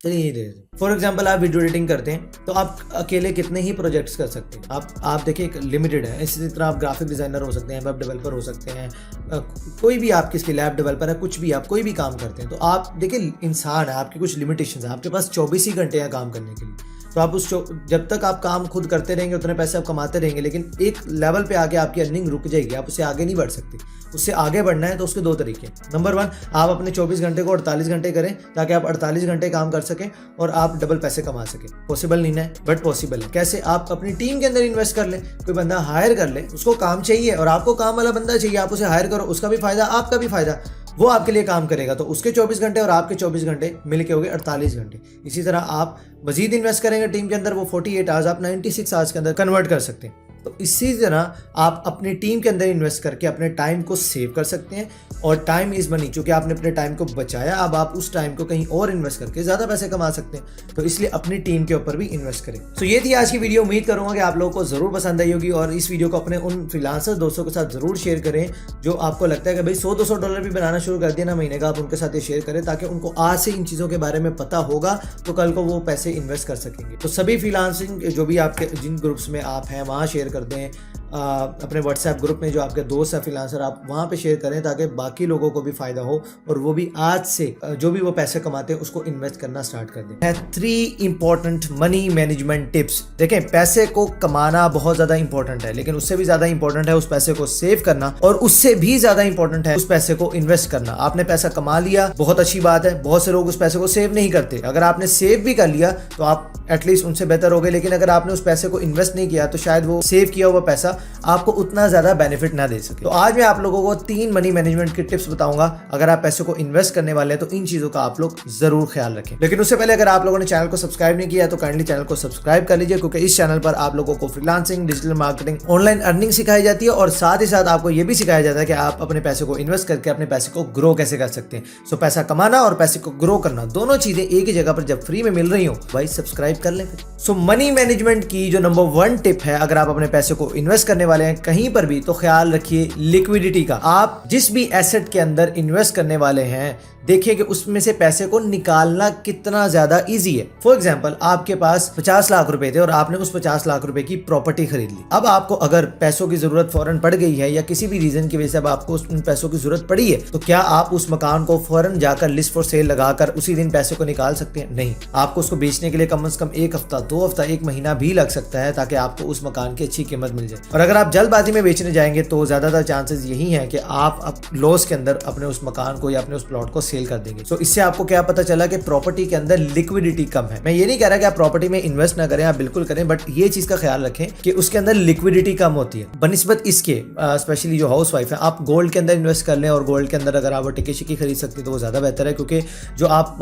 चलिए। फॉर एग्जाम्पल आप वीडियो एडिटिंग करते हैं तो आप अकेले कितने ही प्रोजेक्ट्स कर सकते हैं। आप देखिए लिमिटेड है। इसी तरह आप ग्राफिक डिज़ाइनर हो सकते हैं, वेब डेवलपर हो सकते हैं, कोई भी आपकी स्किल, ऐप डेवलपर है, कुछ भी आप कोई भी काम करते हैं तो आप देखिए इंसान है, आपकी कुछ लिमिटेशंस है। आपके पास 24 ही घंटे हैं काम करने के लिए, तो आप जब तक आप काम खुद करते रहेंगे उतने पैसे आप कमाते रहेंगे, लेकिन एक लेवल पे आके आपकी अर्निंग रुक जाएगी, आप उससे आगे नहीं बढ़ सकते। उससे आगे बढ़ना है तो उसके दो तरीके हैं। नंबर 1, आप अपने 24 घंटे को 48 घंटे करें ताकि आप 48 घंटे काम कर सकें और आप डबल पैसे कमा सकें। पॉसिबल नहीं है बट पॉसिबल है। कैसे? आप अपनी टीम के अंदर इन्वेस्ट कर लें, कोई बंदा हायर कर ले, उसको काम चाहिए और आपको काम वाला बंदा चाहिए, आप उसे हायर करो, उसका भी फायदा आपका भी फायदा, वो आपके लिए काम करेगा, तो उसके 24 घंटे और आपके 24 घंटे मिल के हो गए 48 घंटे। इसी तरह आप मजीद इन्वेस्ट करेंगे टीम के अंदर, वो 48 आवर्स आप 96 आवर्स के अंदर कन्वर्ट कर सकते हैं। तो इसी तरह आप अपनी टीम के अंदर इन्वेस्ट करके अपने टाइम को सेव कर सकते हैं। और टाइम इज मनी, चूंकि आपने अपने टाइम को बचाया, अब आप उस टाइम को कहीं और इन्वेस्ट करके ज़्यादा पैसे कमा सकते हैं। तो इसलिए अपनी टीम के ऊपर भी इन्वेस्ट करें। तो ये थी आज की वीडियो। उम्मीद करूंगा कि आप लोगों को ज़रूर पसंद आई होगी और इस वीडियो को अपने उन फ्रीलांसर दोस्तों के साथ ज़रूर शेयर करें जो आपको लगता है कि भाई $100-200 भी बनाना शुरू कर दिया ना महीने का, आप उनके साथ ये शेयर करें ताकि उनको आज से इन चीज़ों के बारे में पता होगा तो कल को वो पैसे इन्वेस्ट कर सकेंगे। तो सभी फ्रीलांसिंग जो भी आपके जिन ग्रुप्स में आप हैं वहाँ शेयर कर दें, अपने व्हाट्सएप ग्रुप में जो आपके दोस्त हैं फ्रीलांसर, आप वहाँ पे शेयर करें ताकि बाकी लोगों को भी फायदा हो और वो भी आज से जो भी वो पैसे कमाते हैं उसको इन्वेस्ट करना स्टार्ट कर दें। 3 इंपॉर्टेंट मनी मैनेजमेंट टिप्स। देखें, पैसे को कमाना बहुत ज़्यादा इंपॉर्टेंट है, लेकिन उससे भी ज़्यादा इंपॉर्टेंट है उस पैसे को सेव करना, और उससे भी ज़्यादा इंपॉर्टेंट है उस पैसे को इन्वेस्ट करना। आपने पैसा कमा लिया, बहुत अच्छी बात है, बहुत से लोग उस पैसे को सेव नहीं करते। अगर आपने सेव भी कर लिया तो आप एटलीस्ट उनसे बेहतर हो गए, लेकिन अगर आपने उस पैसे को इन्वेस्ट नहीं किया तो शायद वो सेव किया हुआ पैसा आपको उतना ज़्यादा बेनिफिट ना दे सके। तो आज मैं आप लोगों को 3 मनी मैनेजमेंट की टिप्स बताऊंगा। अगर आप पैसे को इन्वेस्ट करने वाले हैं तो इन चीज़ों का आप लोग ज़रूर ख्याल रखें। लेकिन उससे पहले अगर आप लोगों ने चैनल को सब्सक्राइब नहीं किया तो काइंडली चैनल को सब्सक्राइब कर लीजिए, क्योंकि इस चैनल पर आप लोगों को freelancing, digital marketing, online earning सिखाई जाती है और साथ ही साथ आपको ये भी सिखाया जाता है कि आप अपने पैसे को इन्वेस्ट करके अपने पैसे को ग्रो कैसे कर सकते हैं। सो पैसा कमाना और पैसे को ग्रो करना दोनों चीज़ें एक ही जगह पर जब फ्री में मिल रही हो, भाई सब्सक्राइब कर लें। सो मनी मैनेजमेंट की जो नंबर 1 टिप है, अगर आप अपने पैसे को इन्वेस्ट करने वाले हैं कहीं पर भी, तो ख्याल रखिए लिक्विडिटी का। आप जिस भी एसेट के अंदर इन्वेस्ट करने वाले हैं देखिए कि उसमें से पैसे को निकालना कितना ज्यादा इजी है। फॉर एग्जांपल, आपके पास 50 लाख रुपए थे और आपने उस 50 लाख रुपए की प्रॉपर्टी खरीद ली। अब आपको अगर पैसों की जरूरत फौरन पड़ गई है या किसी भी रीजन की वजह से अब आपको उन पैसों की जरूरत पड़ी है, तो क्या आप उस मकान को फौरन जाकर लिस्ट फॉर सेल लगाकर उसी दिन पैसे को निकाल सकते हैं? नहीं। आपको उसको बेचने के लिए कम से कम 1 हफ्ता, 2 हफ्ता, 1 महीना भी लग सकता है ताकि आपको उस मकान की अच्छी कीमत मिल जाए। और अगर आप जल्दबाजी में बेचने जाएंगे तो ज्यादातर चांसेस यही है कि आप लॉस के अंदर अपने उस मकान को या अपने उस प्लॉट को सेल कर देंगे। तो इससे आपको क्या पता चला कि प्रॉपर्टी के अंदर लिक्विडिटी कम है। मैं ये नहीं कह रहा कि आप प्रॉपर्टी में इन्वेस्ट ना करें, आप बिल्कुल करें, बट ये चीज का ख्याल रखें कि उसके अंदर लिक्विडिटी कम होती है बनिस्बत इसके। स्पेशली जो हाउस वाइफ है, आप गोल्ड के अंदर इन्वेस्ट कर लें और गोल्ड के अंदर अगर आप टिकी शिकी खरीद सकती है तो वो ज्यादा बेहतर है, क्योंकि जो आप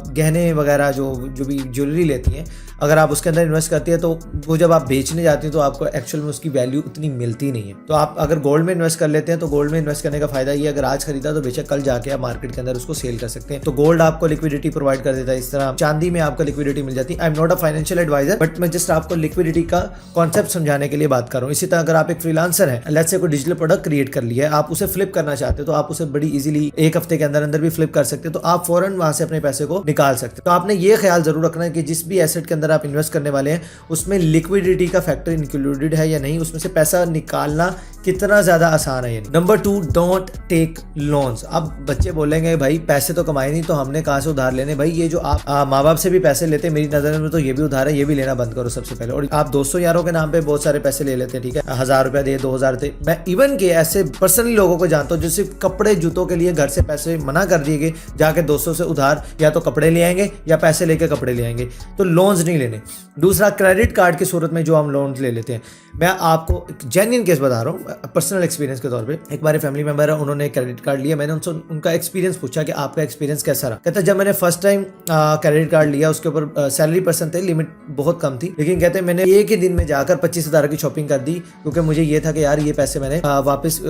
गहने वगैरह जो भी ज्वेलरी लेती हैं अगर आप उसके अंदर इन्वेस्ट करती है तो वो जब आप बेचने जाती है तो आपको एक्चुअल में उसकी वैल्यू उतनी मिलती नहीं है। तो आप अगर गोल्ड में इन्वेस्ट कर लेते हैं तो गोल्ड में इन्वेस्ट करने का फायदा ये, अगर आज खरीदा तो बेशक कल जाके आप मार्केट के अंदर उसको सेल कर सकते हैं। तो गोल्ड आपको लिक्विडिटी प्रोवाइड कर देता है, इस तरह चांदी में आपको लिक्विडिटी मिल जाती है। I am not a financial advisor, but मैं जस्ट आपको लिक्विडिटी का कॉन्सेप्ट समझाने के लिए बात कर रहा हूँ। इसी तरह अगर आप एक फ्रीलांसर है, लेट्स से कोई डिजिटल प्रोडक्ट क्रिएट कर लिया है, आप उसे फ्लिप करना चाहते हो तो आप उसे बड़ी इजीली एक हफ्ते के अंदर अंदर भी फ्लिप कर सकते हो, तो आप फौरन वहां से अपने पैसे को निकाल सकते हो। तो आपने ये ख्याल जरूर रखना है कि जिस भी एसेट के अंदर आप इन्वेस्ट करने वाले हैं उसमें लिक्विडिटी का फैक्टर इंक्लूडेड है या नहीं, उसमें से पैसा निकालना कितना ज्यादा आसान है। Number 2, don't take loans. अब बच्चे बोलेंगे भाई पैसे तो कमाए नहीं तो हमने कहां से उधार लेने। भाई ये जो आप माँ बाप से भी पैसे लेते हैं, मेरी नजर में तो ये भी उधार है, ये भी लेना बंद करो सबसे पहले। और आप दोस्तों यारों के नाम पे बहुत सारे पैसे ले लेते हैं, ठीक है, 1000 रुपया दे, 2000 दे। मैं इवन के ऐसे पर्सनली लोगों को जानता हूँ जो सिर्फ कपड़े जूतों के लिए घर से पैसे मना कर दिए गए, जाके दोस्तों से उधार या तो कपड़े ले आएंगे या पैसे लेके कपड़े ले आएंगे। तो लोन्स नहीं लेने। दूसरा, क्रेडिट कार्ड की सूरत में जो हम लोन्स ले लेते हैं, मैं आपको एक जेन्युइन केस बता रहा हूँ पर्सनल एक्सपीरियंस के तौर पे। एक बार फैमिली मेंबर है, उन्होंने क्रेडिट कार्ड लिया, मैंने उनसे उनका एक्सपीरियंस पूछा कि आपका एक्सपीरियंस कैसा रहा। कहते जब मैंने फर्स्ट टाइम क्रेडिट कार्ड लिया उसके ऊपर सैलरी पर्सन थे, लिमिट बहुत कम थी, लेकिन कहते मैंने एक ही दिन में जाकर 25,000 की शॉपिंग कर दी, क्योंकि मुझे ये था कि यार ये पैसे मैंने वापस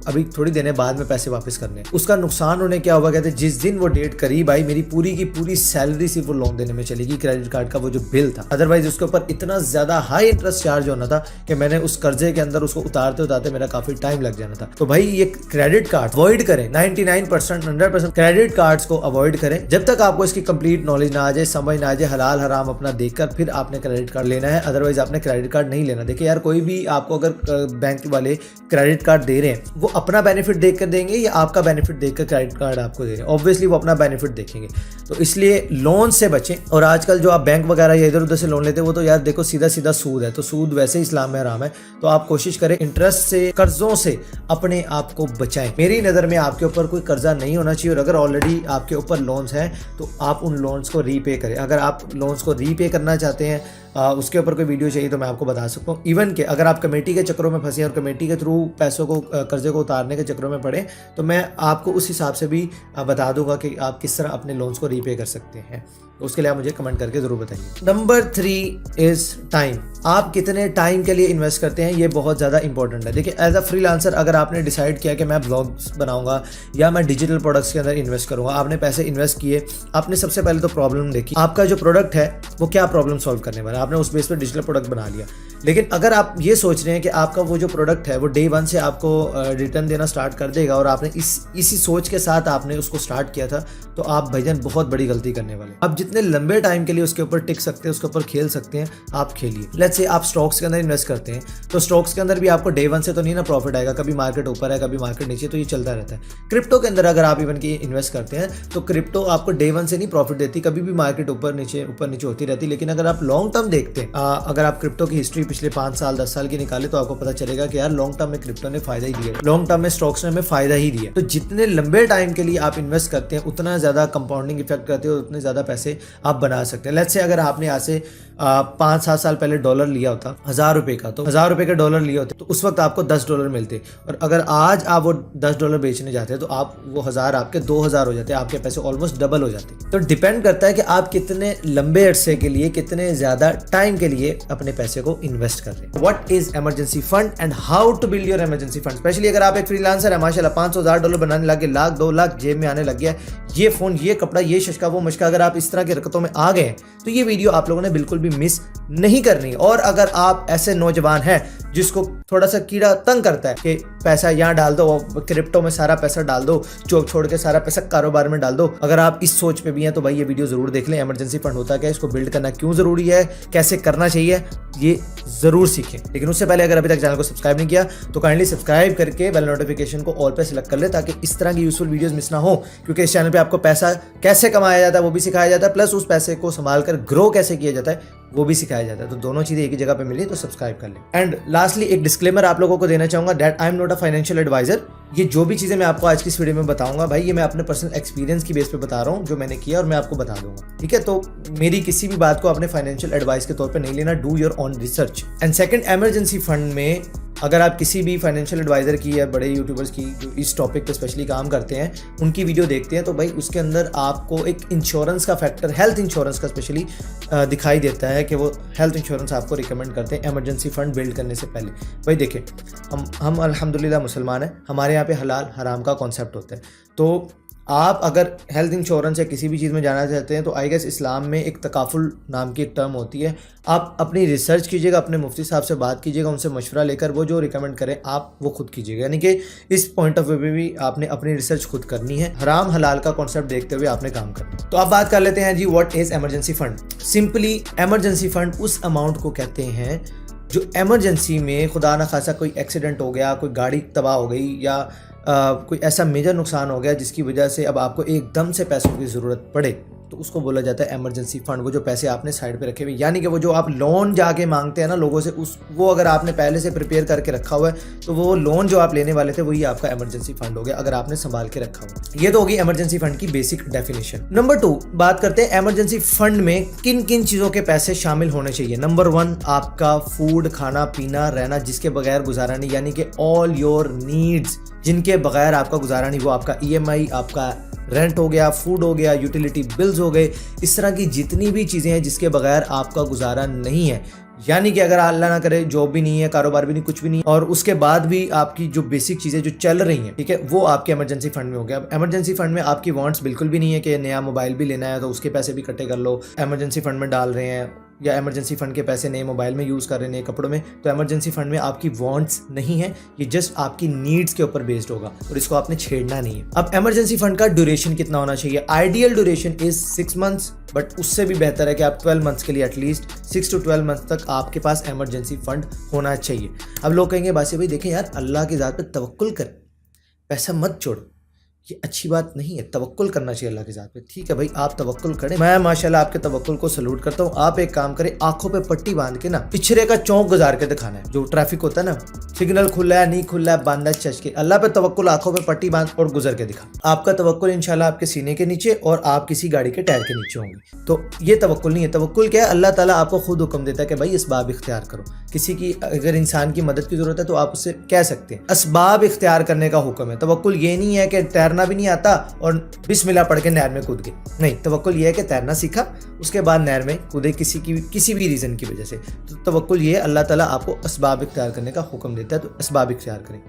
अभी थोड़ी देने बाद में पैसे वापस करने। उसका नुकसान उन्हें क्या हुआ, कहते जिस दिन वो डेट करी भाई मेरी पूरी की पूरी सैलरी सिर्फ वो लोन देने में चलेगी, क्रेडिट कार्ड का वो जो बिल था। अदरवाइज उसके ऊपर इतना ज्यादा हाई इंटरेस्ट चार्ज होना था कि मैंने उस कर्जे के अंदर उसको उतारते उतारते मेरा काफी टाइम लग जाना था। तो भाई ये क्रेडिट कार्ड अवॉइड करें, 99% 100% क्रेडिट कार्ड्स को अवॉइड करें जब तक आपको इसकी कंप्लीट नॉलेज ना आ जाए, समझ ना आ जाए। हलाल हराम अपना देखकर फिर आपने क्रेडिट कार्ड लेना है, अदरवाइज आपने क्रेडिट कार्ड नहीं लेना। देखिए यार, कोई भी आपको अगर बैंक वाले क्रेडिट कार्ड दे रहे हैं वो अपना बेनिफिट देख कर देंगे या आपका बेनिफिट देखकर क्रेडिट कार्ड आपको दे रहे हैं, ऑब्वियसली वो अपना बेनिफिट देखेंगे। तो इसलिए लोन से बचें। और आजकल जो आप बैंक वगैरह या इधर उधर से लोन लेते हैं वो तो यार देखो सीधा सीधा सूद है, तो सूद वैसे ही इस्लाम में हराम है। तो आप कोशिश करें इंटरेस्ट से, कर्जों से अपने आप को बचाएं। मेरी नज़र में आपके ऊपर कोई कर्जा नहीं होना चाहिए, और अगर ऑलरेडी आपके ऊपर लोन्स हैं तो आप उन लोन्स को रीपे करें। अगर आप लोन्स को रीपे करना चाहते हैं, उसके ऊपर कोई वीडियो चाहिए तो मैं आपको बता सकता हूँ। इवन के अगर आप कमेटी के चक्रों में फंसे और कमेटी के थ्रू पैसों को, कर्जे को उतारने के चक्रों में पड़े, तो मैं आपको उस हिसाब से भी बता दूंगा कि आप किस तरह अपने लोन्स को रीपे कर सकते हैं। उसके लिए आप मुझे कमेंट करके जरूर बताइए। Number 3 is time. आप कितने टाइम के लिए इन्वेस्ट करते हैं, ये बहुत ज़्यादा इंपॉर्टेंट है। देखिए एज अ फ्रीलांसर अगर आपने डिसाइड किया कि मैं ब्लॉग्स बनाऊंगा या मैं डिजिटल प्रोडक्ट्स के अंदर इन्वेस्ट करूंगा, आपने पैसे इन्वेस्ट किए, आपने सबसे पहले तो प्रॉब्लम देखी, आपका जो प्रोडक्ट है वो क्या प्रॉब्लम सॉल्व करने वाला है, आपने उस बेस पर डिजिटल प्रोडक्ट बना लिया। लेकिन अगर आप ये सोच रहे हैं कि आपका वो जो प्रोडक्ट है वो डे 1 से आपको रिटर्न देना स्टार्ट कर देगा और आपने इसी सोच के साथ आपने उसको स्टार्ट किया था, तो आप भाईजान बहुत बड़ी गलती करने वाले। आप जितने लंबे टाइम के लिए उसके ऊपर टिक सकते हैं, उसके ऊपर खेल सकते हैं, आप खेलिए। लेट्स से आप स्टॉक्स के अंदर इन्वेस्ट करते हैं, तो स्टॉक्स के अंदर भी आपको डे 1 से तो नहीं ना प्रॉफिट आएगा, कभी मार्केट ऊपर है कभी मार्केट नीचे, तो ये चलता रहता है। क्रिप्टो के अंदर अगर आप इवन की इन्वेस्ट करते हैं तो क्रिप्टो आपको डे 1 से नहीं प्रॉफिट देती, कभी भी मार्केट ऊपर नीचे होती रहती। लेकिन अगर आप लॉन्ग टर्म देखते हैं, अगर आप क्रिप्टो की हिस्ट्री पिछले 5 साल 10 साल की निकाले तो आपको पता चलेगा कि यार लॉन्ग टर्म में क्रिप्टो ने फायदा ही दिया, लॉन्ग टर्म में स्टॉक्स ने हमें फायदा ही दिया। तो जितने लंबे टाइम के लिए आप इन्वेस्ट करते हैं उतना ज्यादा कंपाउंडिंग इफेक्ट करते हो, उतने ज्यादा पैसे आप बना सकते हैं। लेट्स से अगर आपने आज से 5-7 साल पहले डॉलर लिया होता 1000 रुपए का, तो 1000 रुपए के डॉलर लिए होते तो उस वक्त आपको $10 मिलते, और अगर आज आप वो $10 बेचने जाते हैं तो आप वो 1000 आपके 2000 हो जाते हैं, आपके पैसे ऑलमोस्ट डबल हो जाते। तो डिपेंड करता है कि आप कितने लंबे अरसे के लिए, कितने ज्यादा टाइम के लिए अपने पैसे को इन्वेस्ट कर रहे हैं। What is emergency fund and how to build your emergency fund. Specially अगर आप एक फ्रीलांसर है, माशाल्लाह $500-1000 बनाने लगे, लाख 2 लाख जेब में आने लग गया, ये फोन, ये कपड़ा, ये शशका, वो मशका, अगर आप इस तरह की हरकतों में आ गए तो ये वीडियो आप लोगों ने बिल्कुल भी मिस नहीं करनी। और अगर आप ऐसे नौजवान हैं जिसको थोड़ा सा कीड़ा तंग करता है कि पैसा यहाँ डाल दो, क्रिप्टो में सारा पैसा डाल दो, चौक छोड़ के सारा पैसा कारोबार में डाल दो, अगर आप इस सोच पे भी हैं तो भाई ये वीडियो जरूर देख लें। इमरजेंसी फंड होता क्या है, इसको बिल्ड करना क्यों जरूरी है, कैसे करना चाहिए, ये जरूर सीखें। लेकिन उससे पहले अगर अभी तक चैनल को सब्सक्राइब नहीं किया तो काइंडली सब्सक्राइब करके बेल नोटिफिकेशन को ऑल पे सिलेक्ट कर ले, ताकि इस तरह की यूजफुल वीडियोस मिस ना हो। क्योंकि इस चैनल पे आपको पैसा कैसे कमाया जाता है वो भी सिखाया जाता है, प्लस उस पैसे को संभाल कर ग्रो कैसे किया जाता है वो भी सिखाया जाता है। तो दोनों चीजें एक ही जगह पे मिली, तो सब्सक्राइब कर लें। एंड लास्टली एक डिस्क्लेमर आप लोगों को देना चाहूंगा that I am not a financial advisor. ये जो भी चीजें मैं आपको आज की इस वीडियो में बताऊंगा भाई, ये मैं अपने पर्सनल एक्सपीरियंस की बेस पे बता रहा हूँ, जो मैंने किया और मैं आपको बता दूंगा, ठीक है। तो मेरी किसी भी बात को अपने फाइनेंशियल एडवाइस के तौर पर नहीं लेना, do your on research. And second, emergency fund में अगर आप किसी भी फाइनेंशियल एडवाइज़र की या बड़े यूट्यूबर्स की जो इस टॉपिक पे स्पेशली काम करते हैं उनकी वीडियो देखते हैं तो भाई उसके अंदर आपको एक इंश्योरेंस का फैक्टर, हेल्थ इंश्योरेंस का स्पेशली दिखाई देता है कि वो हेल्थ इंश्योरेंस आपको रिकमेंड करते हैं इमरजेंसी फ़ंड बिल्ड करने से पहले। भाई देखिए, हम अल्हम्दुलिल्लाह मुसलमान हैं, हमारे यहाँ पे हलाल हराम का कॉन्सेप्ट होता है। तो आप अगर हेल्थ इंश्योरेंस या किसी भी चीज़ में जाना चाहते हैं तो आई गेस इस्लाम में एक तकाफुल नाम की एक टर्म होती है। आप अपनी रिसर्च कीजिएगा, अपने मुफ्ती साहब से बात कीजिएगा, उनसे मशवरा लेकर वो जो रिकमेंड करें आप वो खुद कीजिएगा। यानी कि इस पॉइंट ऑफ व्यू में भी आपने अपनी रिसर्च खुद करनी है, हराम हलाल का कॉन्सेप्ट देखते हुए आपने काम करना है। तो आप बात कर लेते हैं जी, what is emergency fund. Simply emergency fund उस अमाउंट को कहते हैं जो एमरजेंसी में खुदा न खासा कोई एक्सीडेंट हो गया, कोई गाड़ी तबाह हो गई या कोई ऐसा मेजर नुकसान हो गया जिसकी वजह से अब आपको एकदम से पैसों की ज़रूरत पड़े, तो उसको बोला जाता है एमरजेंसी फ़ंड। वो जो पैसे आपने साइड पे रखे हुए, यानी कि वो जो आप लोन जाके मांगते हैं ना लोगों से, वो अगर आपने पहले से प्रिपेयर करके रखा हुआ है तो वो लोन जो आप लेने वाले थे वही आपका एमरजेंसी फ़ंड हो गया, अगर आपने संभाल के रखा हुआ। ये तो होगी एमरजेंसी फ़ंड की बेसिक डेफिनेशन। नंबर 2 बात करते हैं एमरजेंसी फ़ंड में किन किन चीज़ों के पैसे शामिल होने चाहिए। नंबर 1 आपका फूड, खाना पीना रहना, जिसके बगैर गुजारा नहीं, यानी कि ऑल योर नीड्स, जिनके बगैर आपका गुजारा नहीं। वो आपका EMI, आपका रेंट हो गया, फूड हो गया, यूटिलिटी बिल्स हो गए, इस तरह की जितनी भी चीज़ें हैं जिसके बगैर आपका गुजारा नहीं है। यानी कि अगर अल्लाह ना करे जॉब भी नहीं है, कारोबार भी नहीं, कुछ भी नहीं, और उसके बाद भी आपकी जो बेसिक चीज़ें जो चल रही हैं, ठीक है, वो आपके एमरजेंसी फ़ंड में हो गया। अब एमरजेंसी फ़ंड में आपकी वांट्स बिल्कुल भी नहीं है कि नया मोबाइल भी लेना है तो उसके पैसे भी इकट्ठे कर लो, एमरजेंसी फ़ंड में डाल रहे हैं, या एमरजेंसी फ़ंड के पैसे नए मोबाइल में यूज़ कर रहे हैं, नए कपड़ों में, तो एमरजेंसी फ़ंड में आपकी वांट्स नहीं है, ये जस्ट आपकी नीड्स के ऊपर बेस्ड होगा और इसको आपने छेड़ना नहीं है। अब एमरजेंसी फ़ंड का ड्यूरेशन कितना होना चाहिए? Ideal duration is 6 months, but उससे भी बेहतर है कि आप 12 मंथ्स के लिए एटलीस्ट 6 to 12 मंथ्स तक आपके पास एमरजेंसी फ़ंड होना चाहिए। अब लोग कहेंगे बासी भाई देखें यार, अल्लाह की ज़ात पे तवक्कुल कर, पैसा मत छोड़ो, ये अच्छी बात नहीं है। तवक्कुल करना चाहिए अल्लाह के साथ पे। ठीक है भाई, आप तवक्कुल करें, मैं माशाल्लाह आपके तवक्कुल को सलूट करता हूँ। आप एक काम करें, आंखों पे पट्टी बांध के ना पिछड़े का चौक गुजार के दिखाना है। जो ट्रैफिक होता है ना, सिग्नल खुला है नहीं खुला है, बांधा चच के, अल्लाह पे तवक्कुल, आंखों पे पट्टी बांध और गुजर के दिखा। आपका तवक्कुल इंशाल्लाह आपके सीने के नीचे और आप किसी गाड़ी के टायर के नीचे होंगे। तो ये तवक्कुल नहीं है। तवक्कुल क्या है? अल्लाह ताला आपको खुद हुक्म देता है कि भाई इसबाब इख्तियार करो। किसी की अगर इंसान की मदद की जरूरत है तो आप उससे कह सकते हैं, असबाब इख्तियार करने का हुक्म है। तवक्कुल ये नहीं है कि तैरना भी नहीं आता और बिस्मिल्लाह पढ़ के नहर में कूद गए, नहीं। तवक्कुल ये है कि तैरना सीखा, उसके बाद नहर में कूदे किसी भी रीज़न की वजह से। तो तवक्कुल ये है, अल्लाह ताला आपको असबाब इख्तियार करने का हुक्म देता है, तो असबाब इख्तियार करें।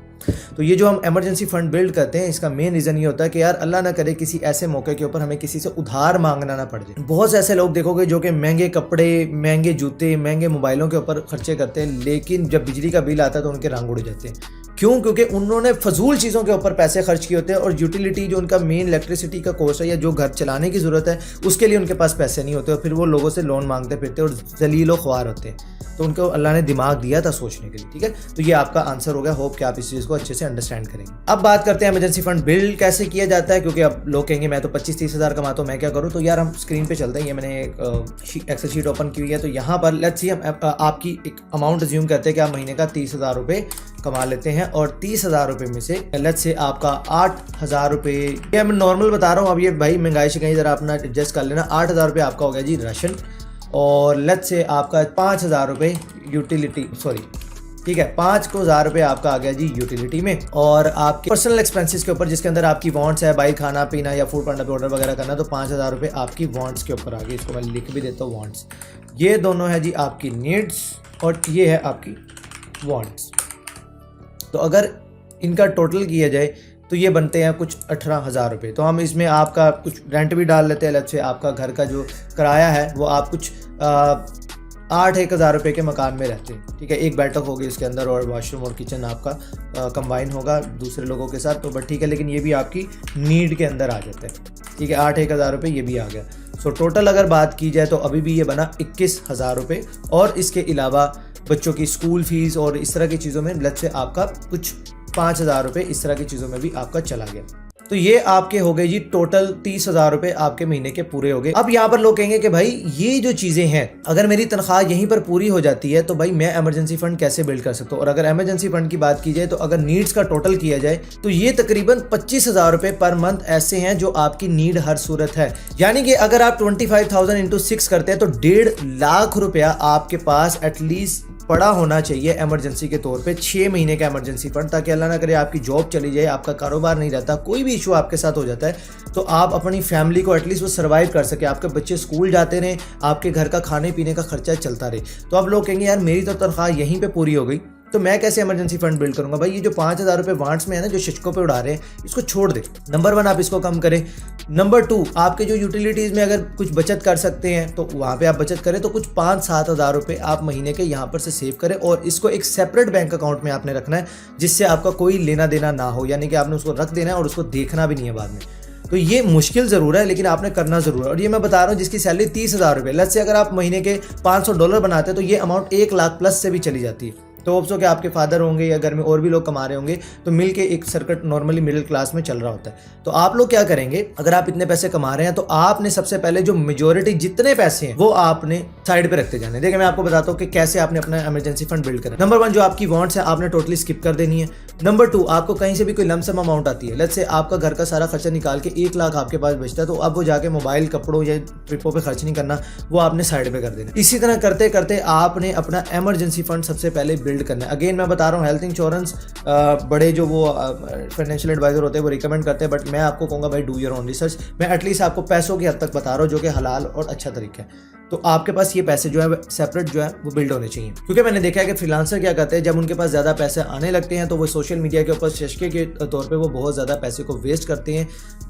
तो ये जो हम एमरजेंसी फ़ंड बिल्ड करते हैं, इसका मेन रीज़न ये होता है कि यार अल्लाह ना करे किसी ऐसे मौके के ऊपर हमें किसी से उधार मांगना ना पड़ जाए। बहुत से ऐसे लोग देखोगे जो कि महंगे कपड़े, महंगे जूते, महंगे मोबाइलों के ऊपर खर्चे करते हैं, लेकिन जब बिजली का बिल आता है तो उनके रंग उड़ जाते हैं। क्यों? क्योंकि उन्होंने फजूल चीज़ों के ऊपर पैसे खर्च किए होते हैं और यूटिलिटी जो उनका मेन इलेक्ट्रिसिटी का कोर्स है या जो घर चलाने की ज़रूरत है उसके लिए उनके पास पैसे नहीं होते और फिर वो लोगों से लोन मांगते फिरते और जलीलो ख्वार होते हैं। तो उनको अल्लाह ने दिमाग दिया था सोचने के लिए, ठीक है। तो ये आपका आंसर हो गया। होप कि आप इस चीज़ को अच्छे से अंडरस्टैंड करेंगे। अब बात करते हैं एमरजेंसी फ़ंड बिल्ड कैसे किया जाता है, क्योंकि अब लोग कहेंगे मैं तो 25-30 हज़ार कमाता हूँ, मैं क्या करूँ। तो यार हम स्क्रीन पे चलते हैं। ये मैंने एक एक्सेल शीट ओपन की हुई है। तो यहाँ पर लेट्स सी हम आपकी एक अमाउंट अज्यूम करते हैं कि आप महीने का 30,000 रुपये कमा लेते हैं और 30,000 रुपये में से लेट्स से आपका 8,000 रुपये, ये मैं नॉर्मल बता रहा हूँ, अब ये भाई महंगाई से कहीं ज़रा अपना एडजस्ट कर लेना। 8,000 रुपये आपका हो गया जी राशन, और लेट्स से आपका 5,000 रुपये यूटिलिटी, सॉरी ठीक है 5,000 रुपये आपका आ गया जी यूटिलिटी में, और आपके पर्सनल एक्सपेंसेस के ऊपर जिसके अंदर आपकी वांट्स है, भाई खाना पीना या फूड पांडा पे ऑर्डर वगैरह करना, तो 5,000 रुपये आपकी वांट्स के ऊपर आ गई। इसको मैं लिख भी देता हूँ वांट्स। ये दोनों है जी आपकी नीड्स और ये है आपकी वांट्स। तो अगर इनका टोटल किया जाए तो ये बनते हैं कुछ 18,000 रुपये। तो हम इसमें आपका कुछ रेंट भी डाल लेते हैं, अलग से आपका घर का जो किराया है वो आप कुछ 8,000 रुपये के मकान में रहते हैं, ठीक है। एक बैठक होगी इसके अंदर और वॉशरूम और किचन आपका कंबाइन होगा दूसरे लोगों के साथ, तो बट ठीक है, लेकिन ये भी आपकी नीड के अंदर आ जाता है, ठीक है। 8,000 रुपये ये भी आ गया। सो टोटल अगर बात की जाए तो अभी भी ये बना 21,000 रुपये, और इसके अलावा बच्चों की स्कूल फीस और इस तरह की चीज़ों में लग से आपका कुछ 5,000 रुपये इस तरह की चीज़ों में भी आपका चला गया। तो ये आपके हो गए जी टोटल 30,000 रुपये आपके महीने के पूरे हो गए। अब यहाँ पर लोग कहेंगे कि भाई ये जो चीज़ें हैं, अगर मेरी तनख्वाह यहीं पर पूरी हो जाती है तो भाई मैं इमरजेंसी फंड कैसे बिल्ड कर सकता हूँ। और अगर इमरजेंसी फंड की बात की जाए तो अगर नीड्स का टोटल किया जाए तो ये तकरीबन 25,000 रुपये पर मंथ ऐसे हैं जो आपकी नीड हर सूरत है। यानी कि अगर आप 25,000 × 6 करते हैं तो 1.5 लाख रुपया आपके पास एटलीस्ट पड़ा होना चाहिए इमरजेंसी के तौर पे 6 महीने का इमरजेंसी फंड, ताकि अल्लाह ना करे आपकी जॉब चली जाए, आपका कारोबार नहीं रहता, कोई भी इशू आपके साथ हो जाता है तो आप अपनी फैमिली को एटलीस्ट वो सर्वाइव कर सके, आपके बच्चे स्कूल जाते रहें, आपके घर का खाने पीने का खर्चा चलता रहे। तो अब लोग कहेंगे यार मेरी तो तनख्वाह यहीं पे पूरी हो गई, तो मैं कैसे इमरजेंसी फंड बिल्ड करूंगा। भाई ये जो 5,000 रुपये वांट्स में है ना, जो शिक्षकों पे उड़ा रहे हैं, इसको छोड़ दे। नंबर 1 आप इसको कम करें। नंबर 2 आपके जो यूटिलिटीज़ में अगर कुछ बचत कर सकते हैं तो वहाँ पे आप बचत करें, तो कुछ 5-7 हज़ार रुपये आप महीने के यहाँ पर से सेव करें और इसको एक सेपरेट बैंक अकाउंट में आपने रखना है, जिससे आपका कोई लेना देना ना हो, यानी कि आपने उसको रख देना है और उसको देखना भी नहीं है बाद में। तो ये मुश्किल ज़रूर है लेकिन आपने करना ज़रूर है। और ये मैं बता रहा हूँ जिसकी सैलरी 30,000 रुपये, लेट्स से अगर आप महीने के $500 बनाते हैं तो ये अमाउंट 1 लाख प्लस से भी चली जाती है। तो होप्स हो कि आपके फादर होंगे या घर में और भी लोग कमा रहे होंगे, तो मिलके एक सर्किट नॉर्मली मिडिल क्लास में चल रहा होता है। तो आप लोग क्या करेंगे, अगर आप इतने पैसे कमा रहे हैं तो आपने सबसे पहले जो मेजोरिटी जितने पैसे हैं वो आपने साइड पे रखते जाने। देखिए मैं आपको बताता हूँ कि कैसे आपने अपना इमरजेंसी फंड बिल्ड करना है। नंबर 1 जो आपकी वांट्स है आपने टोटली स्किप कर देनी है। नंबर 2 आपको कहीं से भी कोई लमसम अमाउंट आती है, लेट्स से आपका घर का सारा खर्चा निकाल के 1 लाख आपके पास बचता है, तो अब वो जाके मोबाइल, कपड़ों या ट्रिपों पे खर्च नहीं करना, वो आपने साइड पे कर देना। इसी तरह करते करते आपने अपना इमरजेंसी फंड सबसे पहले बिल्ड करना है। अगेन मैं बता रहा हूँ हेल्थ इंश्योरेंस बड़े जो वो फाइनेंशियल एडवाइजर होते हैं वो रिकमेंड करते हैं, बट मैं आपको कहूँगा भाई डू योर ओन रिसर्च। मैं एटलीस्ट आपको पैसों की हद तक बता रहा हूँ जो कि हलाल और अच्छा तरीका है। तो आपके पास ये पैसे जो है सेपरेट जो है वो बिल्ड होने चाहिए, क्योंकि मैंने देखा है कि फ्रीलांसर क्या करते हैं, जब उनके पास ज़्यादा पैसे आने लगते हैं तो वो सोशल मीडिया के ऊपर शशके के तौर पे वो बहुत ज़्यादा पैसे को वेस्ट करते हैं,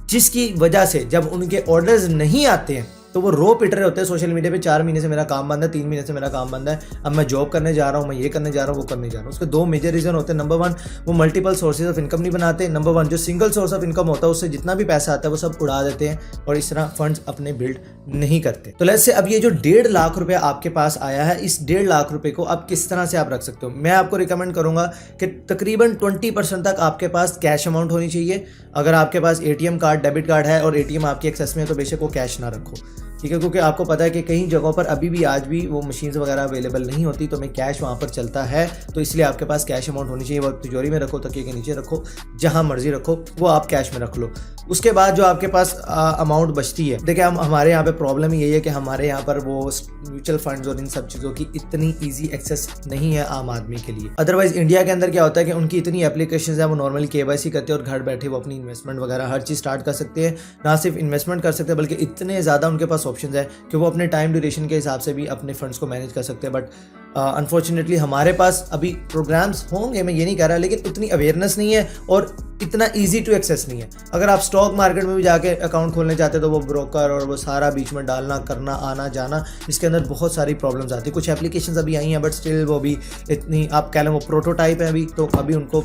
जिसकी वजह से जब उनके ऑर्डर्स नहीं आते हैं तो वो रो पिट रहे होते हैं सोशल मीडिया पे, 4 महीने से मेरा काम बंद है, 3 महीने से मेरा काम बंद है, अब मैं जॉब करने जा रहा हूँ, मैं ये करने जा रहा हूँ, वो करने जा रहा हूँ। उसके 2 मेजर रीजन होते हैं। नंबर 1 वो मल्टीपल सोर्सेज ऑफ इनकम नहीं बनाते। नंबर 1 जो सिंगल सोर्स ऑफ इनकम होता है उससे जितना भी पैसा आता है वो सब उड़ा देते हैं और इस तरह फंड्स अपने बिल्ड नहीं करते। तो लेट्स से अब ये जो 1.5 लाख रुपया आपके पास आया है, इस 1.5 लाख रुपए को आप किस तरह से आप रख सकते हो। मैं आपको रिकमेंड करूंगा कि तकरीबन 20% तक आपके पास कैश अमाउंट होनी चाहिए। अगर आपके पास ATM कार्ड, डेबिट कार्ड है और ATM आपकी एक्सेस में है तो बेशक वो कैश ना रखो, ठीक है, क्योंकि आपको पता है कि कई जगहों पर अभी भी आज भी वो मशीन्स वगैरह अवेलेबल नहीं होती, तो मैं कैश वहाँ पर चलता है, तो इसलिए आपके पास कैश अमाउंट होनी चाहिए। वो तिजोरी में रखो, तकिए के नीचे रखो, जहाँ मर्जी रखो, वो आप कैश में रख लो। उसके बाद जो आपके पास अमाउंट बचती है, देखिए हमारे यहाँ पे प्रॉब्लम यही है कि हमारे यहाँ पर वो म्यूचुअल फंड्स और इन सब चीज़ों की इतनी ईजी एक्सेस नहीं है आम आदमी के लिए। अदरवाइज इंडिया के अंदर क्या होता है कि उनकी इतनी एप्लीकेशन है, वो नॉर्मली KYC करते हैं और घर बैठे वो अपनी इन्वेस्टमेंट वगैरह हर चीज़ स्टार्ट कर सकते हैं। ना सिर्फ इन्वेस्टमेंट कर सकते हैं बल्कि इतने ज़्यादा उनके पास ऑप्शन है कि वो अपने टाइम ड्यूरेशन के हिसाब से भी अपने फंड्स को मैनेज कर सकते हैं। बट अनफॉर्चुनेटली हमारे पास अभी प्रोग्राम्स होंगे, मैं ये नहीं कह रहा, लेकिन उतनी अवेयरनेस नहीं है और इतना इजी टू एक्सेस नहीं है। अगर आप स्टॉक मार्केट में भी जाके अकाउंट खोलने चाहते हैं तो वो ब्रोकर और वो सारा बीच में डालना करना आना जाना, इसके अंदर बहुत सारी प्रॉब्लम्स आती है। कुछ एप्लीकेशंस अभी आई हैं बट स्टिल वो भी इतनी, आप कह लें वो प्रोटोटाइप है अभी, तो अभी उनको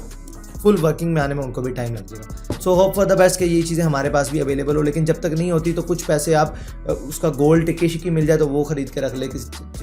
फुल वर्किंग में आने में उनको भी टाइम लग जाएगा। So hope for the best कि ये चीज़ें हमारे पास भी अवेलेबल हो, लेकिन जब तक नहीं होती तो कुछ पैसे आप उसका गोल्ड टिक्की शिक्की मिल जाए तो वो खरीद के रख ले,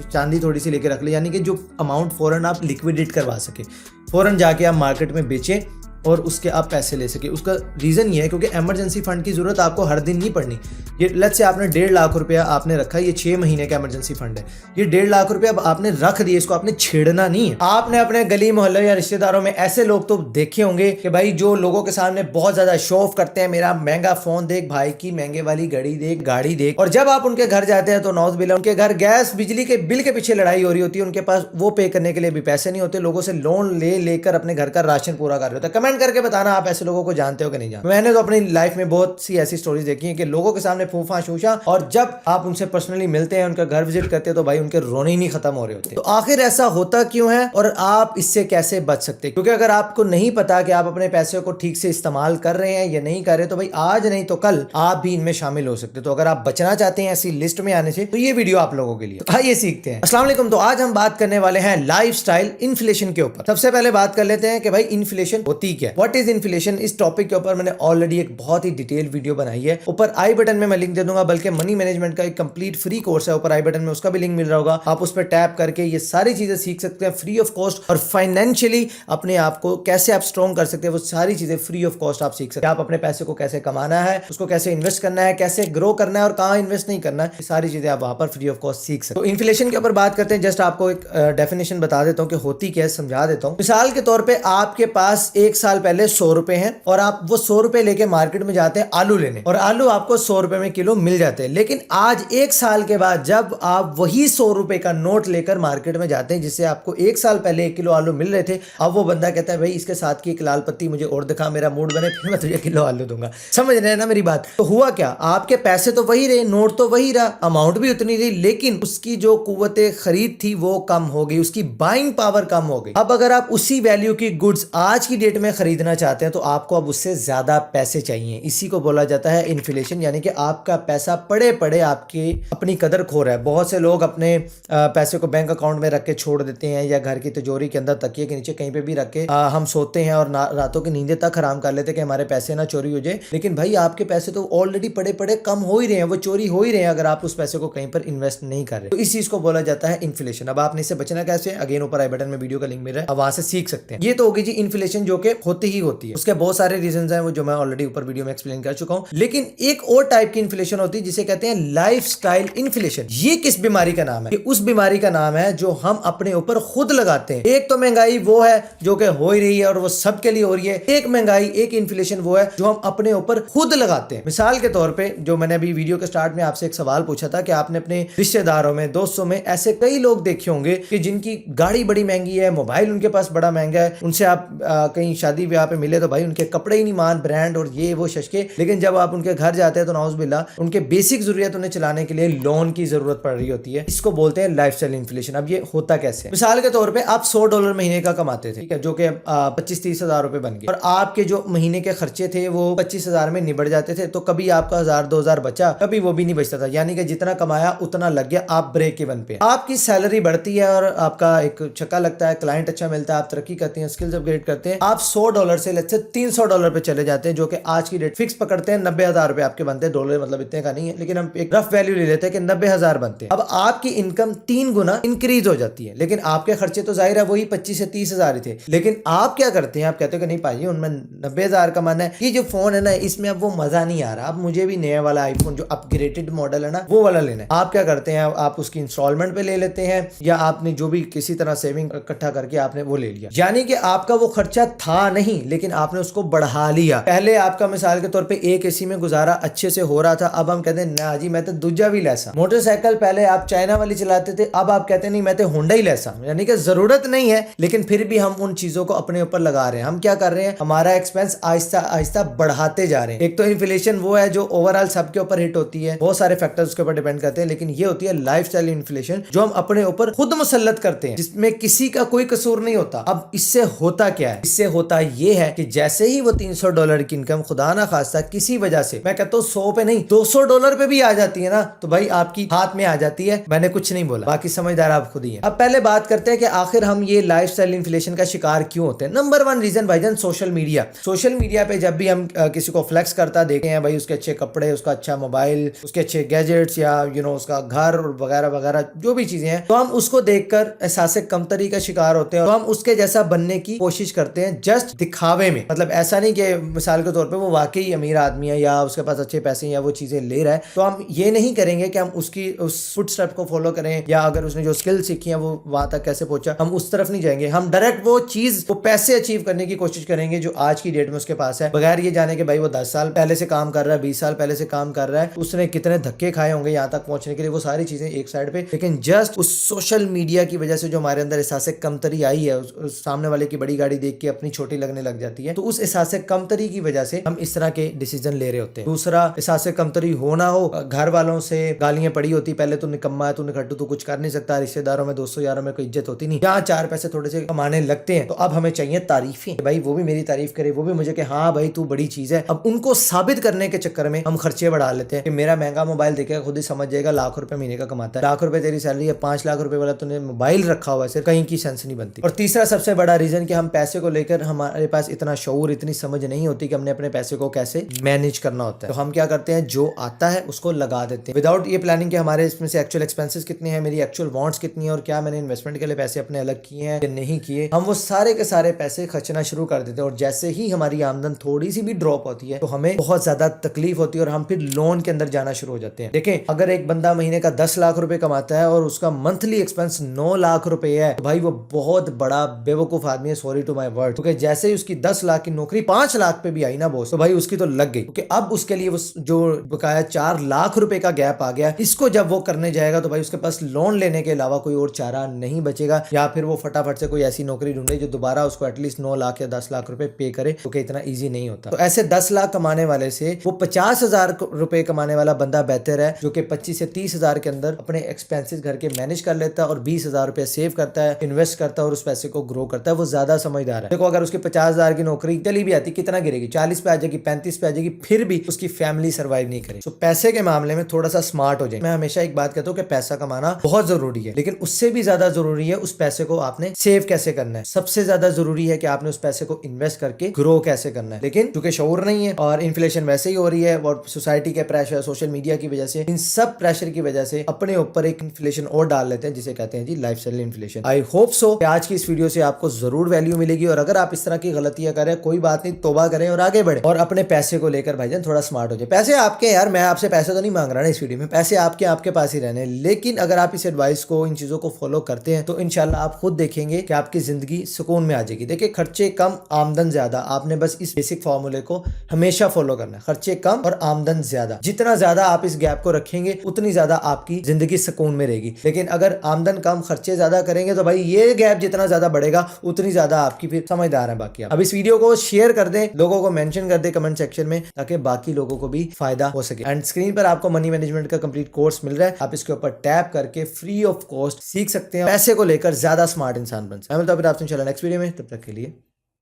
चांदी थोड़ी सी लेके रख ले, यानी कि जो अमाउंट फ़ौरन आप लिक्विडेट करवा सके, फ़ौरन जाके आप मार्केट में बेचें और उसके आप पैसे ले सके। उसका रीज़न ये है क्योंकि इमरजेंसी फंड की ज़रूरत आपको हर दिन नहीं पड़नी। ये लेट्स से आपने 1.5 लाख रुपया आपने रखा है, ये 6 महीने का इमरजेंसी फंड है, ये 1.5 लाख रुपया अब आपने रख दिए, इसको आपने छेड़ना नहीं है। आपने अपने गली मोहल्ले या रिश्तेदारों में ऐसे लोग तो देखे होंगे कि भाई जो लोगों के सामने बहुत ज़्यादा शो ऑफ करते हैं, मेरा महंगा फ़ोन देख, भाई की महंगे वाली घड़ी देख, गाड़ी देख, और जब आप उनके घर जाते हैं तो नौज बिल्ला उनके घर गैस बिजली के बिल के पीछे लड़ाई हो रही होती है, उनके पास वो पे करने के लिए भी पैसे नहीं होते, लोगों से लोन ले लेकर अपने घर का राशन पूरा कर रहे होते हैं। कमेंट करके बताना आप ऐसे लोगों को जानते हो कि नहीं जानते। मैंने तो अपनी लाइफ में बहुत सी ऐसी स्टोरीज देखी हैं कि लोगों के सामने फूफा शूशा, और जब आप उनसे पर्सनली मिलते हैं, उनका घर विजिट करते हैं तो भाई उनके रोने ही नहीं खत्म हो रहे होते। तो आखिर ऐसा होता क्यों है और आप इससे कैसे बच सकते हैं? क्योंकि अगर आपको नहीं पता कि आप अपने पैसे को ठीक से इस्तेमाल कर रहे हैं या नहीं कर रहे, तो भाई आज नहीं तो कल आप भी इनमें शामिल हो सकते हैं। तो अगर आप बचना चाहते हैं ऐसी लिस्ट में आने से, तो ये वीडियो आप लोगों के लिए। तो आइए सीखते हैं। अस्सलाम वालेकुम। तो आज हम बात करने वाले हैं लाइफस्टाइल इन्फ्लेशन के ऊपर। सबसे पहले बात कर लेते हैं कि भाई इन्फ्लेशन होती क्या है, व्हाट इज इन्फ्लेशन। इस टॉपिक के ऊपर मैंने ऑलरेडी एक बहुत ही डिटेल वीडियो बनाई है, ऊपर आई बटन में मैं लिंक दे दूंगा, बल्कि मनी मैनेजमेंट का एक कंप्लीट फ्री कोर्स है ऊपर आई बटन में, उसका भी लिंक मिल रहा होगा। आप उस पर टैप करके ये सारी चीजें सीख सकते हैं फ्री ऑफ कॉस्ट, और फाइनेंशियली अपने आप को कैसे आप स्ट्रॉन्ग कर सकते हैं, वो सारी चीजें फ्री ऑफ कॉस्ट आप सीख सकते हैं। आप अपने पैसे को कैसे कमाना है, उसको कैसे इन्वेस्ट करना है, कैसे ग्रो करना है और कहाँ इन्वेस्ट नहीं करना है, ये सारी चीजें आप वहां पर फ्री ऑफ कॉस्ट सीख सकते हैं। तो इन्फ्लेशन के ऊपर बात करते हैं। जस्ट आपको एक डेफिनेशन बता देता हूँ कि होती क्या है, समझा देता हूँ। मिसाल के तौर पर आपके पास 1 साल पहले 100 रुपए हैं और आप वो 100 रुपए लेके मार्केट में जाते हैं आलू लेने और आलू आपको 100 रुपए में किलो मिल जाते हैं। लेकिन आज 1 साल के बाद जब आप वही 100 रुपए का नोट लेकर मार्केट में जाते हैं जिससे आपको 1 साल पहले 1 किलो आलू मिल रहे थे, अब वो बंदा कहता है भाई इसके साथ की एक लाल पत्ती मुझे और दिखा, मेरा मूड बने, फिर मैं तुझे किलो आलू दूंगा। समझ रहे हैं ना मेरी बात? तो हुआ क्या, आपके पैसे तो वही रहे, नोट तो वही रहा, अमाउंट भी उतनी रही, लेकिन उसकी जो कुव्वत खरीद थी वो कम हो गई, उसकी बाइंग पावर कम हो गई। अब अगर आप उसी वैल्यू की गुड्स आज की डेट में खरीदना चाहते हैं तो आपको अब उससे ज्यादा पैसे चाहिए। इसी को बोला जाता है इन्फ्लेशन, यानी कि आपका पैसा पड़े पड़े आपकी अपनी कदर खो रहा है। बहुत से लोग अपने पैसे को बैंक अकाउंट में रख के छोड़ देते हैं या घर की तिजोरी के अंदर तकिए के नीचे कहीं पे भी रख के हम सोते हैं और रातों की नींदें तक हराम कर लेते हैं कि हमारे पैसे ना चोरी हो जाए। लेकिन भाई आपके पैसे तो ऑलरेडी पड़े पड़े कम हो ही रहे हैं, वो चोरी हो ही रहे हैं अगर आप उस पैसे को कहीं पर इन्वेस्ट नहीं कर रहे। तो इस चीज को बोला जाता है इन्फ्लेशन। अब आपने इससे बचना कैसे, अगेन ऊपर आई बटन में वीडियो का लिंक मिल रहा है, अब वहां से सीख सकते हैं। ये तो होगी जी इन्फ्लेशन जो कि होती ही होती है। उसके बहुत सारे रीजंस हैं वो जो मैं ऑलरेडी ऊपर वीडियो में एक्सप्लेन कर चुका हूं। लेकिन एक और टाइप की इन्फ्लेशन होती है जिसे कहते हैं लाइफस्टाइल इन्फ्लेशन। ये किस बीमारी का नाम है? ये उस बीमारी का नाम है जो हम अपने ऊपर खुद लगाते हैं। एक तो महंगाई वो है जो कि हो ही रही है और वो सबके लिए हो रही है, एक महंगाई एक इन्फ्लेशन वो है जो हम अपने ऊपर खुद लगाते हैं। मिसाल के तौर पे जो मैंने अभी वीडियो के स्टार्ट में आपसे एक सवाल पूछा था कि आपने अपने रिश्तेदारों में, दोस्तों में ऐसे कई लोग देखे होंगे कि जिनकी गाड़ी बड़ी महंगी है, मोबाइल उनके पास बड़ा महंगा है, उनसे आप कहीं शादी ब्याह पे मिले तो भाई उनके कपड़े ही नहीं मान ब्रांड और ये वो शशके, लेकिन जब आप उनके घर जाते हैं तो नाउज़ुबिल्लाह उनके बेसिक जरूरत उन्हें चलाने के लिए लोन की जरूरत पड़ रही होती है। इसको बोलते हैं लाइफस्टाइल इन्फ्लेशन। अब ये होता कैसे है? मिसाल के तौर पे आप $100 महीने का कमाते थे, ठीक है, जो कि 25-30 हजार रुपए बन गए और आपके जो महीने के खर्चे थे वो 25 हजार में निबट जाते थे। तो कभी आपका 1000-2000 बचा, कभी वो भी नहीं बचता था, यानी कि जितना कमाया उतना लग गया, आप ब्रेक इवन पे। आपकी सैलरी बढ़ती है और आपका एक छक्का लगता है, क्लाइंट अच्छा मिलता है, आप तरक्की करते हैं, स्किल्स अपग्रेड करते हैं, आप $100 से लेट्स से $300 पे चले जाते हैं, जो कि आज की डेट फिक्स पकड़ते हैं 90,000 रुपए आपके बनते हैं। डॉलर मतलब इतने का नहीं है, लेकिन हम एक रफ वैल्यू ले लेते हैं कि 90,000 बनते हैं। अब आपकी इनकम 3 गुना इंक्रीज हो जाती है, लेकिन आपके खर्चे तो जाहिर है वही 25 से 30 हजार ही थे। लेकिन आप क्या करते हैं, आप कहते हो कि नहीं भाई उनमें 90,000 कमाना है, ये जो फोन है ना इसमें अब वो मजा नहीं आ रहा, अब मुझे भी नया वाला आईफोन जो अपग्रेडेड मॉडल है ना वो वाला लेना है। आप क्या करते हैं, आप उसकी इंस्टॉलमेंट पे ले लेते हैं या आपने जो भी किसी तरह सेविंग इकट्ठा करके आपने वो ले लिया, यानी कि आपका वो खर्चा था नहीं लेकिन आपने उसको बढ़ा लिया। पहले आपका मिसाल के तौर पे एक एसी में गुजारा अच्छे से हो रहा था, अब हम कहते हैं ना जी मैं तो दूजा भी लैसा। मोटरसाइकिल पहले आप चाइना वाली चलाते थे, अब आप कहते हैं नहीं मैं तो होंडा ही लैसा, यानी कि जरूरत नहीं है लेकिन फिर भी हम उन चीजों को अपने ऊपर लगा रहे हैं। हम क्या कर रहे हैं, हमारा एक्सपेंस आहिस्ता आहिस्ता बढ़ाते जा रहे हैं। एक तो इन्फ्लेशन वो है जो ओवरऑल सबके ऊपर हिट होती है, बहुत सारे फैक्टर्स उसके ऊपर डिपेंड करते हैं, लेकिन ये होती है लाइफस्टाइल इन्फ्लेशन जो हम अपने ऊपर खुद मुसल्लत करते हैं, जिसमें किसी का कोई कसूर नहीं होता। अब इससे होता क्या है, इससे होता ये है कि जैसे ही वो $300 की इनकम खुदा ना खास्ता किसी वजह से, मैं कहता हूँ 100 पे नहीं $200 पे भी आ जाती है ना, तो भाई आपकी हाथ में आ जाती है। मैंने कुछ नहीं बोला, बाकी समझदार आप खुद ही हैं। अब पहले बात करते हैं कि आखिर हम ये लाइफस्टाइल इन्फ्लेशन का शिकार क्यों होते हैं। नंबर 1 रीजन भाईजान सोशल मीडिया। सोशल मीडिया पे जब भी हम किसी को फ्लेक्स करता देखते हैं, भाई उसके अच्छे कपड़े, उसका अच्छा मोबाइल, उसके अच्छे गैजेट्स या उसका घर वगैरह वगैरह जो भी चीजें हैं, तो हम उसको देखकर एहसास कमतरी का शिकार होते हैं, तो हम उसके जैसा बनने की कोशिश करते हैं जस्ट दिखावे में। मतलब ऐसा नहीं कि मिसाल के तौर पे वो वाकई अमीर आदमी है या उसके पास अच्छे पैसे या वो चीजें ले रहा है, तो हम ये नहीं करेंगे कि हम उसकी उस फुटस्टेप को फॉलो करें या अगर उसने जो स्किल सीखी है वो वहां तक कैसे पहुंचा, हम उस तरफ नहीं जाएंगे। हम डायरेक्ट वो चीज, वो पैसे अचीव करने की कोशिश करेंगे जो आज की डेट में उसके पास है, बगैर ये जाने के भाई वो 10 साल पहले से काम कर रहा है, 20 साल पहले से काम कर रहा है, उसने कितने धक्के खाए होंगे यहाँ तक पहुंचने के लिए, वो सारी चीजें एक साइड पे। लेकिन जस्ट उस सोशल मीडिया की वजह से जो हमारे अंदर एहसास कमतरी आई है, उस सामने वाले की बड़ी गाड़ी देख के अपनी छोटी लगने लग जाती है, तो उस एहसास कमतरी की वजह से हम इस तरह के डिसीजन ले रहे होते हैं। दूसरा, एहसास कमतरी हो ना हो, घर वालों से गालियां पड़ी होती, पहले तू निकम्मा है, तू निकट्टू, तू कुछ कर नहीं सकता, रिश्तेदारों में, दोस्तों यारों में कोई इज्जत होती नहीं, यहाँ 4 पैसे थोड़े से कमाने लगते हैं तो अब हमें चाहिए तारीफें, भाई वो भी मेरी तारीफ करे, वो भी मुझे कि हाँ भाई तू बड़ी चीज है। अब उनको साबित करने के चक्कर में हम खर्चे बढ़ा लेते हैं कि मेरा महंगा मोबाइल देखेगा खुद ही समझ जाएगा, लाख रुपए महीने का कमाता है, लाख रुपए तेरी सैलरी है, 5 लाख रुपए वाला तूने मोबाइल रखा हुआ है, कहीं की सेंस नहीं बनती। और तीसरा सबसे बड़ा रीजन कि हम पैसे को लेकर हमारे पास इतना शऊर, इतनी समझ नहीं होती कि हमने अपने पैसे को कैसे मैनेज करना होता है। तो हम क्या करते हैं, जो आता है उसको लगा देते हैं विदाउट ये प्लानिंग कि हमारे इसमें से एक्चुअल एक्सपेंसेस कितने हैं, मेरी एक्चुअल वांट्स कितनी है और क्या मैंने इन्वेस्टमेंट के लिए पैसे अपने अलग किए हैं या नहीं किए। हम वो सारे के सारे पैसे खर्चना शुरू कर देते हैं और जैसे ही हमारी आमदन थोड़ी सी भी ड्रॉप होती है तो हमें बहुत ज्यादा तकलीफ होती है और हम फिर लोन के अंदर जाना शुरू हो जाते हैं। देखें, अगर एक बंदा महीने का 10 लाख रुपए कमाता है और उसका मंथली एक्सपेंस 9 लाख रुपए है, तो भाई वो बहुत बड़ा बेवकूफ आदमी है, सॉरी टू माय वर्ड। क्योंकि जैसे जैसे ही उसकी 10 लाख की नौकरी 5 लाख पे भी आई ना बॉस, तो भाई उसकी तो लग गई, क्योंकि अब उसके लिए वो जो बकाया 4 लाख रुपए का गैप आ गया, इसको जब वो करने जाएगा तो भाई उसके पास लोन लेने के अलावा कोई और चारा नहीं बचेगा, या फिर वो फटाफट से कोई ऐसी नौकरी ढूंढे जो दोबारा उसको एटलीस्ट 9 लाख या 10 लाख रुपए पे करे, क्योंकि इतना ईजी नहीं होता। तो ऐसे 10 लाख कमाने वाले से वो 50,000 रुपए कमाने वाला बंदा बेहतर है, जो कि 25 से 30,000 के अंदर अपने एक्सपेंसेस घर के मैनेज कर लेता है और 20,000 रुपए सेव करता है, इन्वेस्ट करता है और उस पैसे को ग्रो करता है। वो ज्यादा समझदार है। देखो अगर उसकी 50,000 की नौकरी चली भी आती, कितना गिरेगी, 40 पे आ जाएगी, 35 पे आ जाएगी, फिर भी उसकी फैमिली सर्वाइव नहीं करेगी। तो पैसे के मामले में थोड़ा सा स्मार्ट हो जाए। मैं हमेशा एक बात कहता हूँ कि पैसा कमाना बहुत जरूरी है, लेकिन उससे भी ज्यादा जरूरी है उस पैसे को आपने सेव कैसे करना है। सबसे ज्यादा जरूरी है कि आपने उस पैसे को इन्वेस्ट करके ग्रो कैसे करना है। लेकिन क्योंकि शऊर नहीं है और इन्फ्लेशन वैसे ही हो रही है और सोसाइटी के प्रेशर, सोशल मीडिया की वजह से, इन सब प्रेशर की वजह से अपने ऊपर एक इन्फ्लेशन और डाल लेते हैं, जिसे कहते हैं जी lifestyle inflation. I hope so आज की इस वीडियो से आपको जरूर वैल्यू मिलेगी, और अगर आप इस तरह की गलतियां करें, कोई बात नहीं, तौबा करें और आगे बढ़े और अपने पैसे को लेकर भाईजान थोड़ा स्मार्ट हो जाए। पैसे आपके, यार मैं आपसे पैसे तो नहीं मांग रहा ना इस वीडियो में, पैसे आपके पास ही रहने, लेकिन अगर आप इस एडवाइस को, इन चीजों को फॉलो करते हैं तो इंशाल्लाह आप खुद देखेंगे कि आपकी जिंदगी सुकून में आ जाएगी। देखिए खर्चे कम आमदन ज्यादा, आपने बस इस बेसिक फॉर्मूले को हमेशा फॉलो करना है। खर्चे कम और आमदन ज्यादा, जितना ज्यादा आप इस गैप को रखेंगे उतनी ज्यादा आपकी जिंदगी सुकून में रहेगी। लेकिन अगर आमदन कम खर्चे ज्यादा करेंगे तो भाई ये गैप जितना ज्यादा बढ़ेगा उतनी ज्यादा आपकी फिर समझदार है बाकी आप। अब इस वीडियो को शेयर कर दें, लोगों को मेंशन कर दें कमेंट सेक्शन में, ताकि बाकी लोगों को भी फायदा हो सके। एंड स्क्रीन पर आपको मनी मैनेजमेंट का कंप्लीट कोर्स मिल रहा है, आप इसके ऊपर टैप करके फ्री ऑफ कॉस्ट सीख सकते हैं, पैसे को लेकर ज्यादा स्मार्ट इंसान बन सकते हैं। मैं मिलता हूं फिर आपसे इंशाल्लाह नेक्स्ट वीडियो में, तब तक के लिए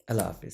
अल्लाह हाफिज।